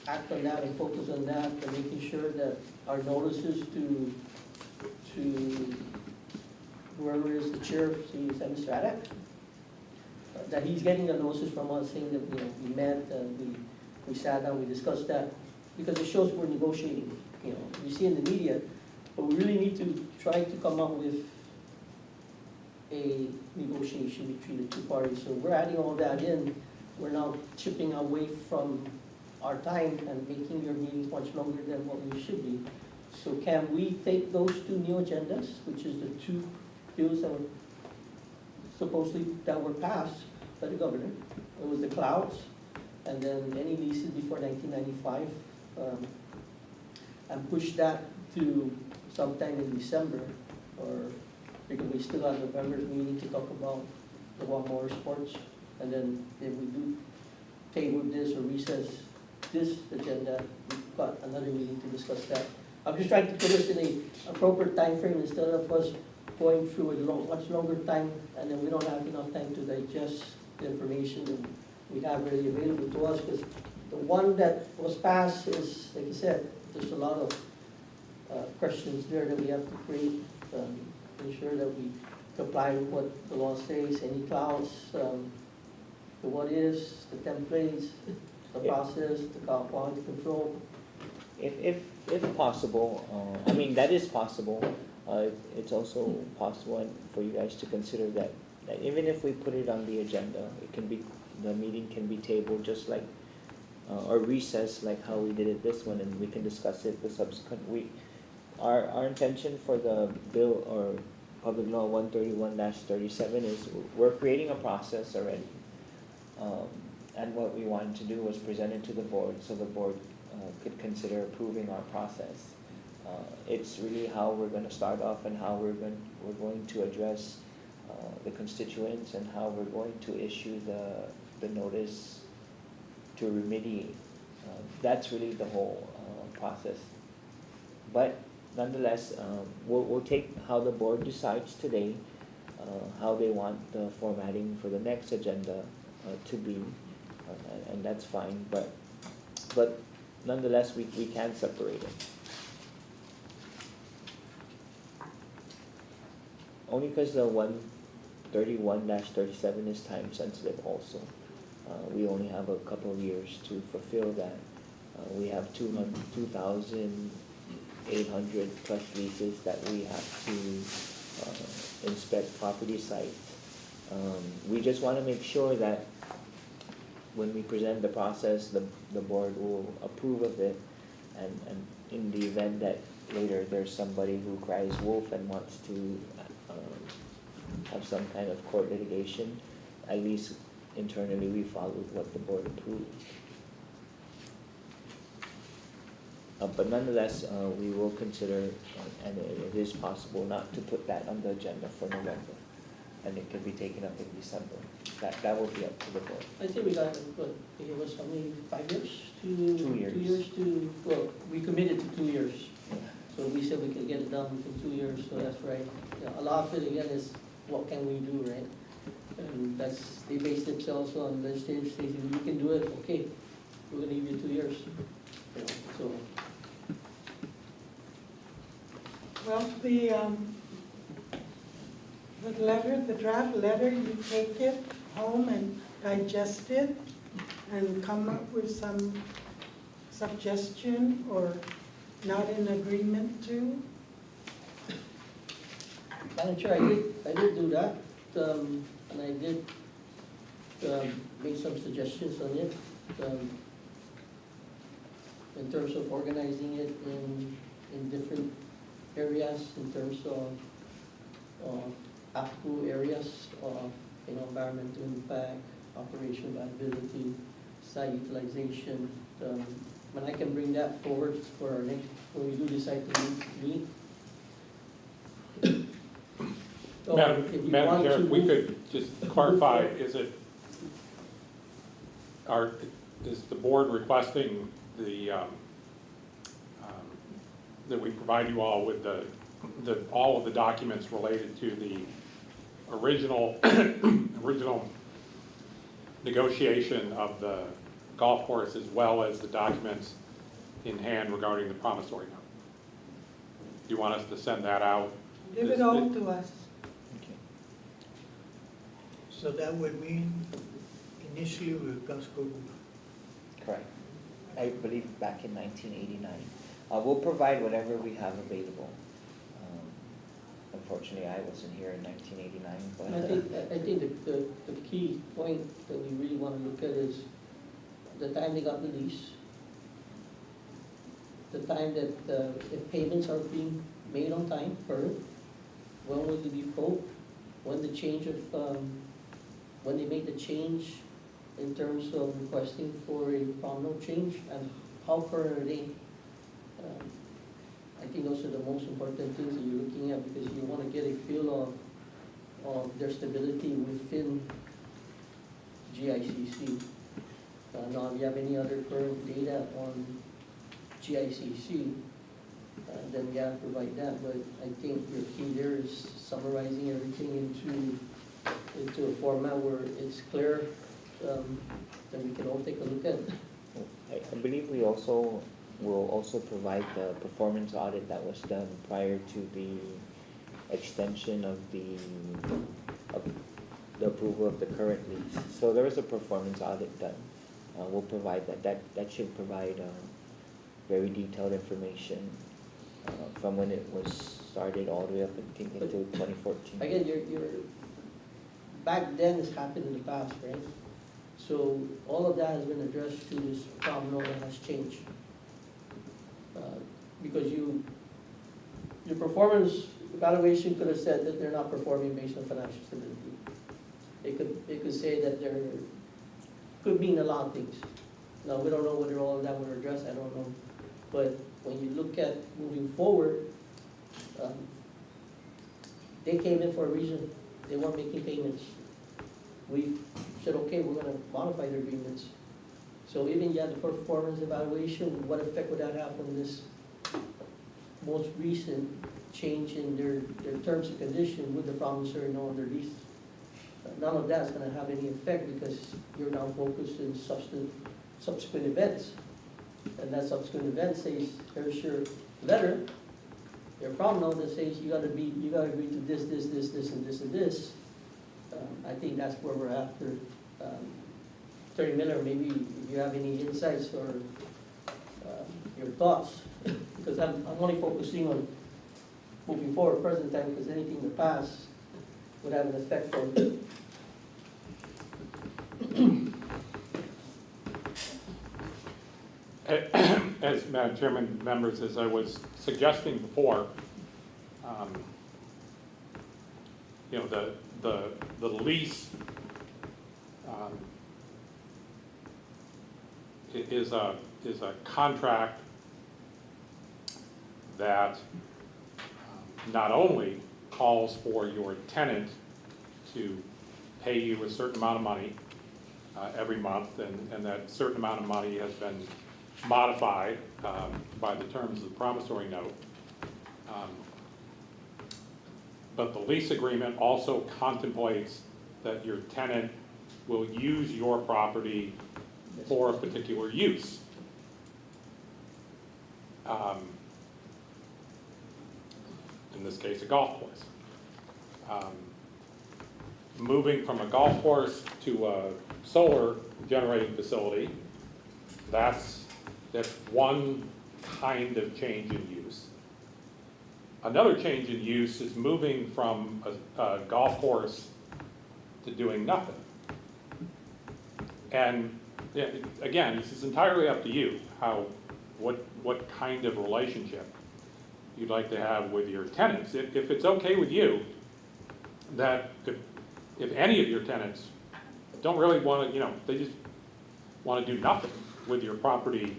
Speaker 4: act on that and focus on that and making sure that our notices to whoever is the chair, Mr. Adak, that he's getting a notice from us saying that, you know, we met, we sat down, we discussed that, because it shows we're negotiating. You know, you see in the media, but we really need to try to come up with a negotiation between the two parties. So we're adding all that in. We're now chipping away from our time and making your meetings much longer than what we should be. So can we take those two new agendas, which is the two bills that were supposedly, that were passed by the governor? It was the clouds, and then any leases before 1995, and push that to sometime in December, or because we still have November's meeting to talk about the one more sports, and then if we do table this or recess this agenda, we've got another meeting to discuss that. I'm just trying to put us in a appropriate time frame instead of us going through a much longer time, and then we don't have enough time to digest the information that we have ready available to us, because the one that was passed is, like I said, there's a lot of questions there that we have to create, ensure that we comply with what the law says, any clouds, the what ifs, the templates, the process, the quality control.
Speaker 3: If possible, I mean, that is possible. It's also possible and for you guys to consider that even if we put it on the agenda, it can be, the meeting can be tabled just like, or recess like how we did it this one, and we can discuss it the subsequent week. Our intention for the bill or Public Law 131-37 is we're creating a process already. And what we wanted to do was present it to the board so the board could consider approving our process. It's really how we're going to start off and how we're going to address the constituents and how we're going to issue the notice to remediate. That's really the whole process. But nonetheless, we'll take how the board decides today, how they want the formatting for the next agenda to be, and that's fine. But nonetheless, we can separate it. Only because the 131-37 is time sensitive also. We only have a couple of years to fulfill that. We have 2,800 plus leases that we have to inspect property sites. We just want to make sure that when we present the process, the board will approve of it, and in the event that later there's somebody who cries wolf and wants to have some kind of court litigation, at least internally we followed what the board approved. But nonetheless, we will consider, and it is possible not to put that on the agenda for November, and it can be taken up in December. That will be up to the board.
Speaker 4: I think we got, what, it was how many, 5 years?
Speaker 3: 2 years.
Speaker 4: 2 years to, well, we committed to 2 years.
Speaker 3: Yeah.
Speaker 4: So we said we could get it done within 2 years, so that's right. Yeah, a lot of it again is, what can we do, right? And that's, they base themselves on legislative stating, we can do it, okay, we're gonna give you 2 years. You know, so,
Speaker 1: Well, the letter, the draft letter, you take it home and digest it and come up with some suggestion or not in agreement to.
Speaker 4: Madam Chair, I did do that, and I did make some suggestions on it, in terms of organizing it in different areas, in terms of applicable areas of, environmental impact, operational viability, site utilization. And I can bring that forward for our next, when we do decide to meet. So
Speaker 2: Madam
Speaker 4: if you
Speaker 2: Madam
Speaker 4: want
Speaker 2: Chair,
Speaker 4: to
Speaker 2: if we
Speaker 4: move-
Speaker 2: could just clarify, is the board requesting that we provide you all with all of the documents related to the original negotiation of the golf course, as well as the documents in hand regarding the promissory note? Do you want us to send that out?
Speaker 1: Give it all to us.
Speaker 3: Okay.
Speaker 5: So that would mean initially we've got to go,
Speaker 3: Correct. I believe back in 1989. We'll provide whatever we have available. Unfortunately, I wasn't here in 1989, but.
Speaker 4: I think the key point that we really want to look at is the time they got the lease, the time that, if payments are being made on time, when was the default, when the change of, when they made the change in terms of requesting for a prom note change, and how current are they? I think those are the most important things that you're looking at, because you wanna get a feel of their stability within GICC. Now, if you have any other current data on GICC, then you have to provide that, but I think your key there is summarizing everything into a format where it's clear, that we can all take a look at.
Speaker 3: I believe we also will also provide the performance audit that was done prior to the extension of the approval of the current lease. So there was a performance audit done. We'll provide that. That should provide very detailed information from when it was started all the way up, I think, until 2014.
Speaker 4: Again, you're, back then it's happened in the past, right? So all of that has been addressed to this problem note that has changed. Because your performance evaluation could have said that they're not performing based on financial stability. It could say that there could mean a lot of things. Now, we don't know whether all of that were addressed, I don't know. But when you look at moving forward, they came in for a reason. They weren't making payments. We said, okay, we're gonna modify their agreements. So even you had the performance evaluation, what effect would that have on this most recent change in their terms and conditions with the promissory note on their lease? None of that's gonna have any effect, because you're now focused in subsequent events. And that subsequent event says, here's your letter, your problem note that says you gotta agree to this, and this. I think that's where we're after. Attorney Miller, maybe if you have any insights or your thoughts, because I'm only focusing on moving forward, present time, because anything in the past would have an effect on
Speaker 2: As Madam Chairman, members, as I was suggesting before, you know, the lease is a contract that not only calls for your tenant to pay you a certain amount of money every month, and that certain amount of money has been modified by the terms of the promissory note. But the lease agreement also contemplates that your tenant will use your property for a particular use. In this case, a golf course. Moving from a golf course to a solar generating facility, that's one kind of change in use. Another change in use is moving from a golf course to doing nothing. And yeah, again, this is entirely up to you, what kind of relationship you'd like to have with your tenants. If it's okay with you that if any of your tenants don't really want to, you know, they just want to do nothing with your property,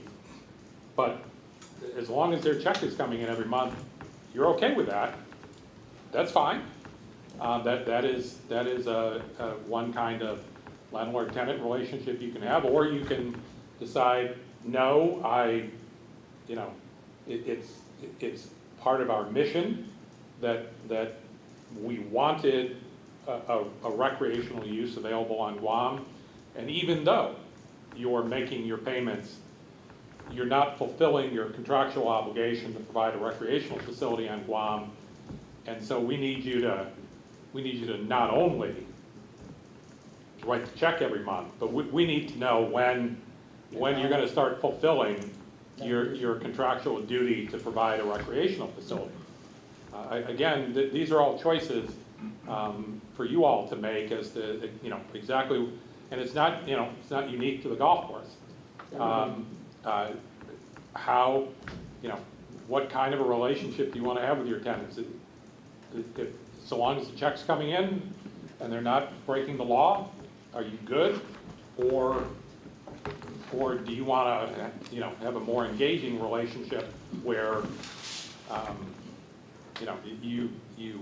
Speaker 2: but as long as their check is coming in every month, you're okay with that, that's fine. That is a one kind of landlord-tenant relationship you can have, or you can decide, no, it's part of our mission that we wanted a recreational use available on Guam, and even though you're making your payments, you're not fulfilling your contractual obligation to provide a recreational facility on Guam, and so we need you to not only write the check every month, but we need to know when you're going to start fulfilling your contractual duty to provide a recreational facility. Again, these are all choices for you all to make as to, you know, exactly, and it's not, you know, it's not unique to the golf course. How you know, what kind of a relationship do you want to have with your tenants? So long as the check's coming in and they're not breaking the law, are you good? Or do you want to, you know, have a more engaging relationship where, you know, you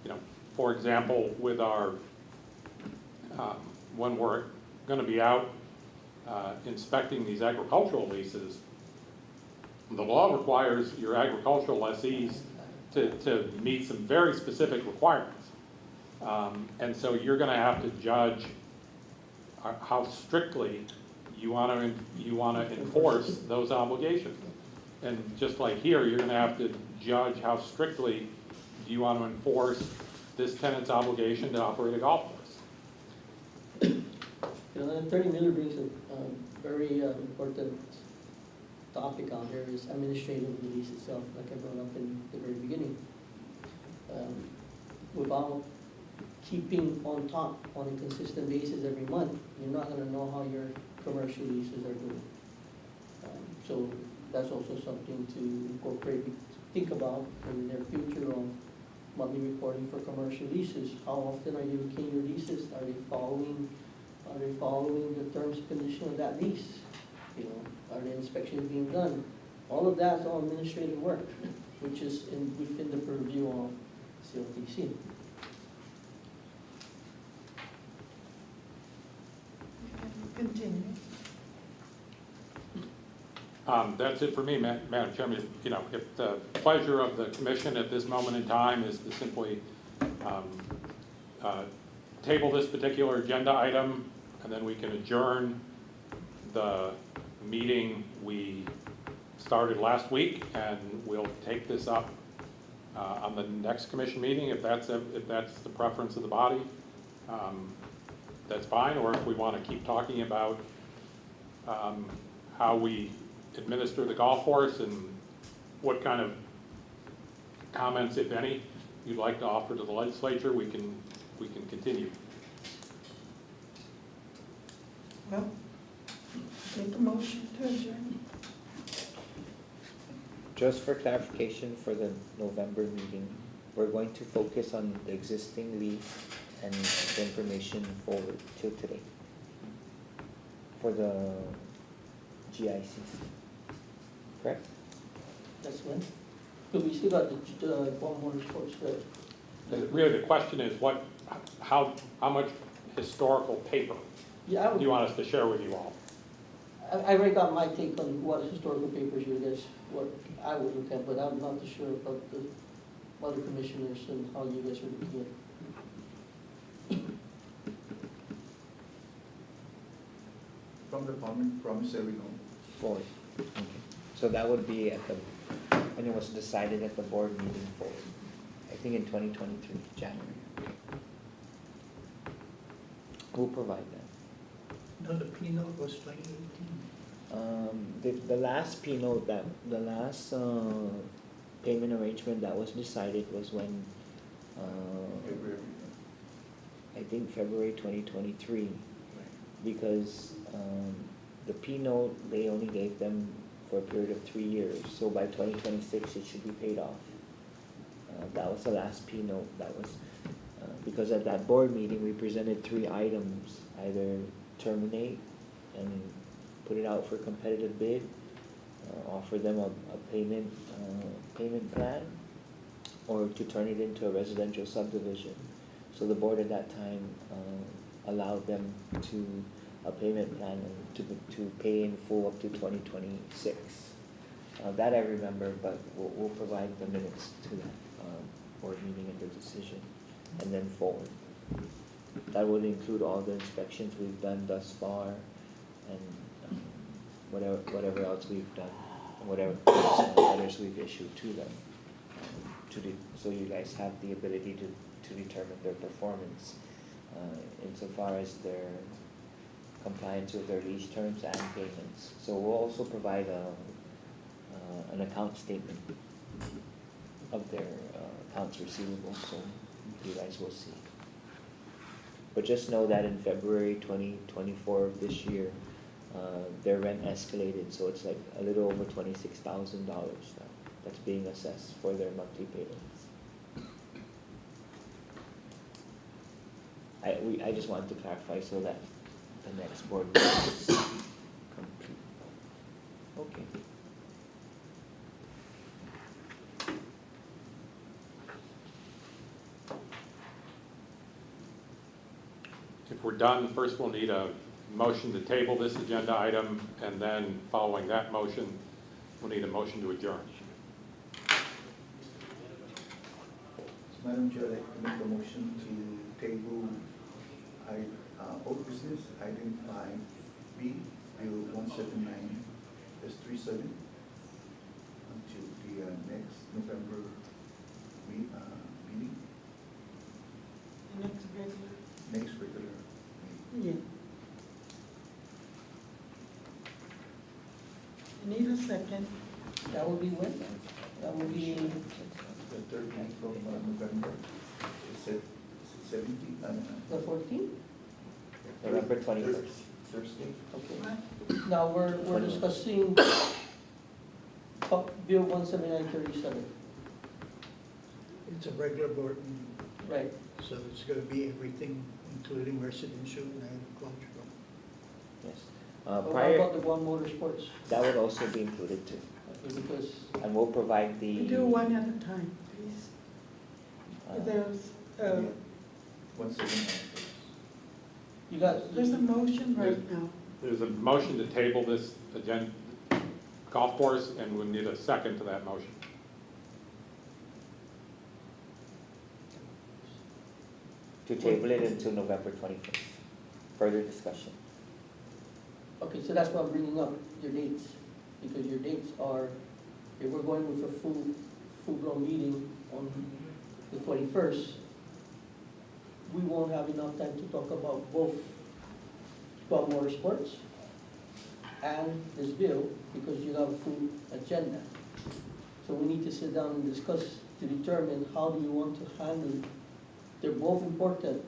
Speaker 2: know, for example, with our, when we're going to be out inspecting these agricultural leases, the law requires your agricultural lessees to meet some very specific requirements. And so you're going to have to judge how strictly you want to enforce those obligations. And just like here, you're going to have to judge how strictly do you want to enforce this tenant's obligation to operate a golf course.
Speaker 4: You know, Attorney Miller brings a very important topic on there is administrative release itself, like I brought up in the very beginning. Without keeping on top on a consistent basis every month, you're not gonna know how your commercial leases are doing. So that's also something to incorporate, think about in the near future of monthly reporting for commercial leases. How often are you looking at your leases? Are they following the terms and conditions of that lease? You know, are the inspections being done? All of that is all administrative work, which is within the purview of CLTC.
Speaker 1: Continue.
Speaker 2: That's it for me, Madam Chairman. You know, if the pleasure of the commission at this moment in time is to simply table this particular agenda item, and then we can adjourn the meeting we started last week, and we'll take this up on the next commission meeting, if that's the preference of the body. That's fine. Or if we want to keep talking about how we administer the golf course and what kind of comments, if any, you'd like to offer to the legislature, we can continue.
Speaker 1: Well, take a motion to adjourn.
Speaker 3: Just for clarification for the November meeting, we're going to focus on the existing lease and the information forward till today for the GICs, correct?
Speaker 4: That's when. But we still got the Guam Motorsports, right?
Speaker 2: Really, the question is how much historical paper
Speaker 4: Yeah, I
Speaker 2: do you
Speaker 4: would,
Speaker 2: want us to share with you all?
Speaker 4: I already got my take on what historical papers you guys, what I would look at, but I'm not too sure about the other commissioners and how you guys are looking at it.
Speaker 6: From the promissory note.
Speaker 3: Forward. Okay. So that would be and it was decided at the board meeting forward, I think in 2023, January. Okay. Who provide that?
Speaker 5: No, the P note was 2018.
Speaker 3: The last P note the last payment arrangement that was decided was when,
Speaker 6: February.
Speaker 3: I think February 2023, because the P note, they only gave them for a period of 3 years, so by 2026 it should be paid off. That was the last P note. That was because at that board meeting we presented 3 items: either terminate and put it out for competitive bid, offer them a payment plan, or to turn it into a residential subdivision. So the board at that time allowed them to a payment plan and to pay in full up to 2026. That I remember, but we'll provide the minutes to that board meeting and the decision, and then forward. That would include all the inspections we've done thus far, and whatever else we've done, whatever letters we've issued to them, so you guys have the ability to determine their performance insofar as their compliance with their lease terms and payments. So we'll also provide an account statement of their accounts receivable, so you guys will see. But just know that in February 2024 of this year, Their rent escalated, so it's like a little over $26,000 now that's being assessed for their monthly payments. I just wanted to clarify so that the next board meeting is complete. Okay.
Speaker 2: If we're done, first we'll need a motion to table this agenda item, and then following that motion, we'll need a motion to adjourn.
Speaker 6: So Madam Chair, I'd like to make a motion to table old business item 5B, Bill 179/37 until the next November meeting,
Speaker 1: The next regular,
Speaker 6: next regular meeting.
Speaker 1: yeah. I need a second.
Speaker 4: That will be when? That will be,
Speaker 6: The third week of November, is it 17th?
Speaker 4: the 14th?
Speaker 3: November 21st.
Speaker 6: Thursday.
Speaker 4: Okay. Now, we're discussing Bill 17937,
Speaker 5: It's a regular board meeting,
Speaker 4: right?
Speaker 5: so it's gonna be everything, including residential and agricultural.
Speaker 3: Yes.
Speaker 4: How
Speaker 3: Prior,
Speaker 4: about the one motorsports?
Speaker 3: that would also be included too.
Speaker 4: Okay, because,
Speaker 3: And we'll provide the.
Speaker 1: We do one at a time, please.
Speaker 3: uh,
Speaker 1: There's,
Speaker 6: 179.
Speaker 4: you got,
Speaker 1: there's a motion right now.
Speaker 2: There's a motion to table this agenda, golf course, and we need a second to that motion.
Speaker 3: To table it until November 21st. Further discussion.
Speaker 4: okay, so that's why I'm bringing up your dates, because your dates are, if we're going with a full-blown meeting on the 21st, we won't have enough time to talk about both 12 motorsports and this bill, because you have a full agenda. So we need to sit down and discuss to determine how do you want to handle it. They're both important,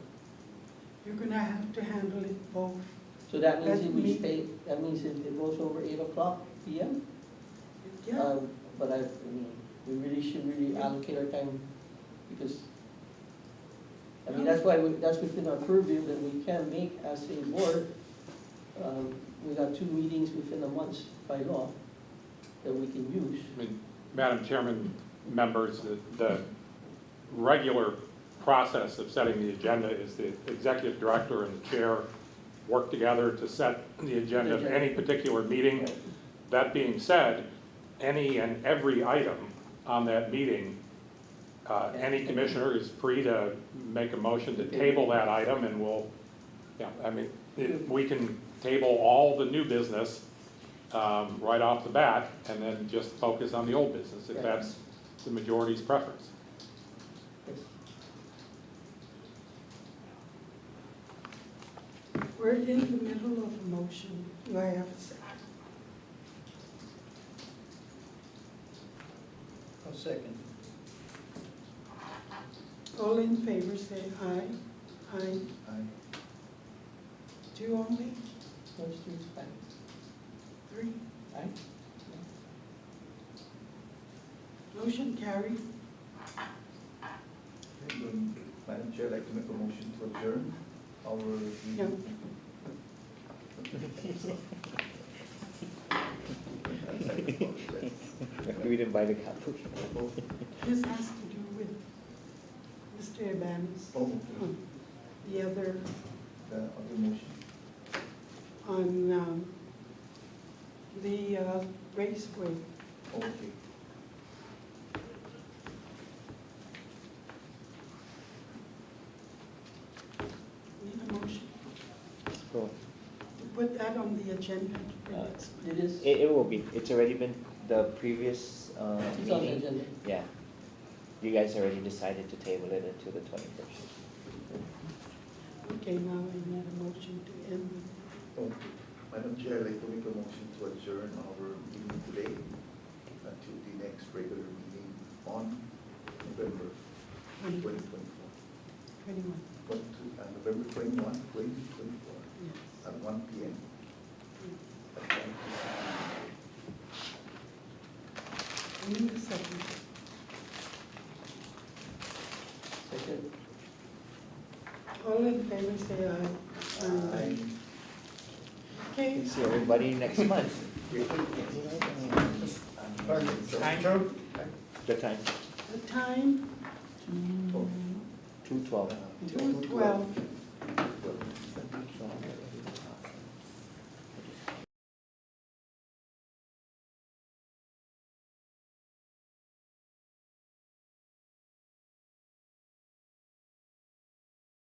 Speaker 1: You're gonna have to handle it both.
Speaker 4: so that means if
Speaker 1: Let
Speaker 4: we
Speaker 1: me-
Speaker 4: stay, that means if it goes over 8 o'clock PM,
Speaker 1: Yeah,
Speaker 4: but I mean, we really should really allocate our time, because, I mean, that's why, that's within our purview that we can make as a board. We got 2 meetings within a month by law that we can use.
Speaker 2: I mean, Madam Chairman, members, the regular process of setting the agenda is the executive director and the chair work together to set the agenda of any particular meeting.
Speaker 4: Right.
Speaker 2: That being said, any and every item on that meeting, any commissioner is free to make a motion to table that item, and we'll, yeah, I mean, we can table all the new business right off the bat, and then just focus on the old business, if that's the majority's preference.
Speaker 4: Yes.
Speaker 1: we're in the middle of a motion. Do I have a second?
Speaker 5: I'll second.
Speaker 1: All in favor, say aye. Aye.
Speaker 6: Aye.
Speaker 1: 2 only?
Speaker 4: Those 3, fine.
Speaker 1: 3?
Speaker 4: Aye?
Speaker 1: Motion carried.
Speaker 6: Okay, then, Madam Chair, I'd like to make a motion to adjourn our meeting.
Speaker 1: No.
Speaker 3: We didn't buy the capital.
Speaker 1: This has to do with Mr. Ibanez.
Speaker 6: Oh, okay.
Speaker 1: The other
Speaker 6: The other motion.
Speaker 1: on the raceway.
Speaker 6: Okay.
Speaker 1: Need a motion
Speaker 3: Cool.
Speaker 1: to put that on the agenda for next month.
Speaker 4: It is,
Speaker 3: It will be, it's already been, the previous
Speaker 4: it's on the
Speaker 3: meeting,
Speaker 4: agenda.
Speaker 3: yeah. You guys already decided to table it until the 21st.
Speaker 1: Okay, now I need a motion to end the
Speaker 6: Okay. Madam Chair, I'd like to make a motion to adjourn our meeting today until the next regular meeting on November 2024.
Speaker 1: 21.
Speaker 6: November 21, 2024,
Speaker 1: Yes.
Speaker 6: at 1 p.m.
Speaker 1: Second.
Speaker 4: Second.
Speaker 1: All in favor, say aye.
Speaker 3: Aye.
Speaker 1: Okay,
Speaker 3: See everybody next month.
Speaker 6: Time?
Speaker 3: The time,
Speaker 1: the time,
Speaker 3: 2:12.
Speaker 1: 2:12.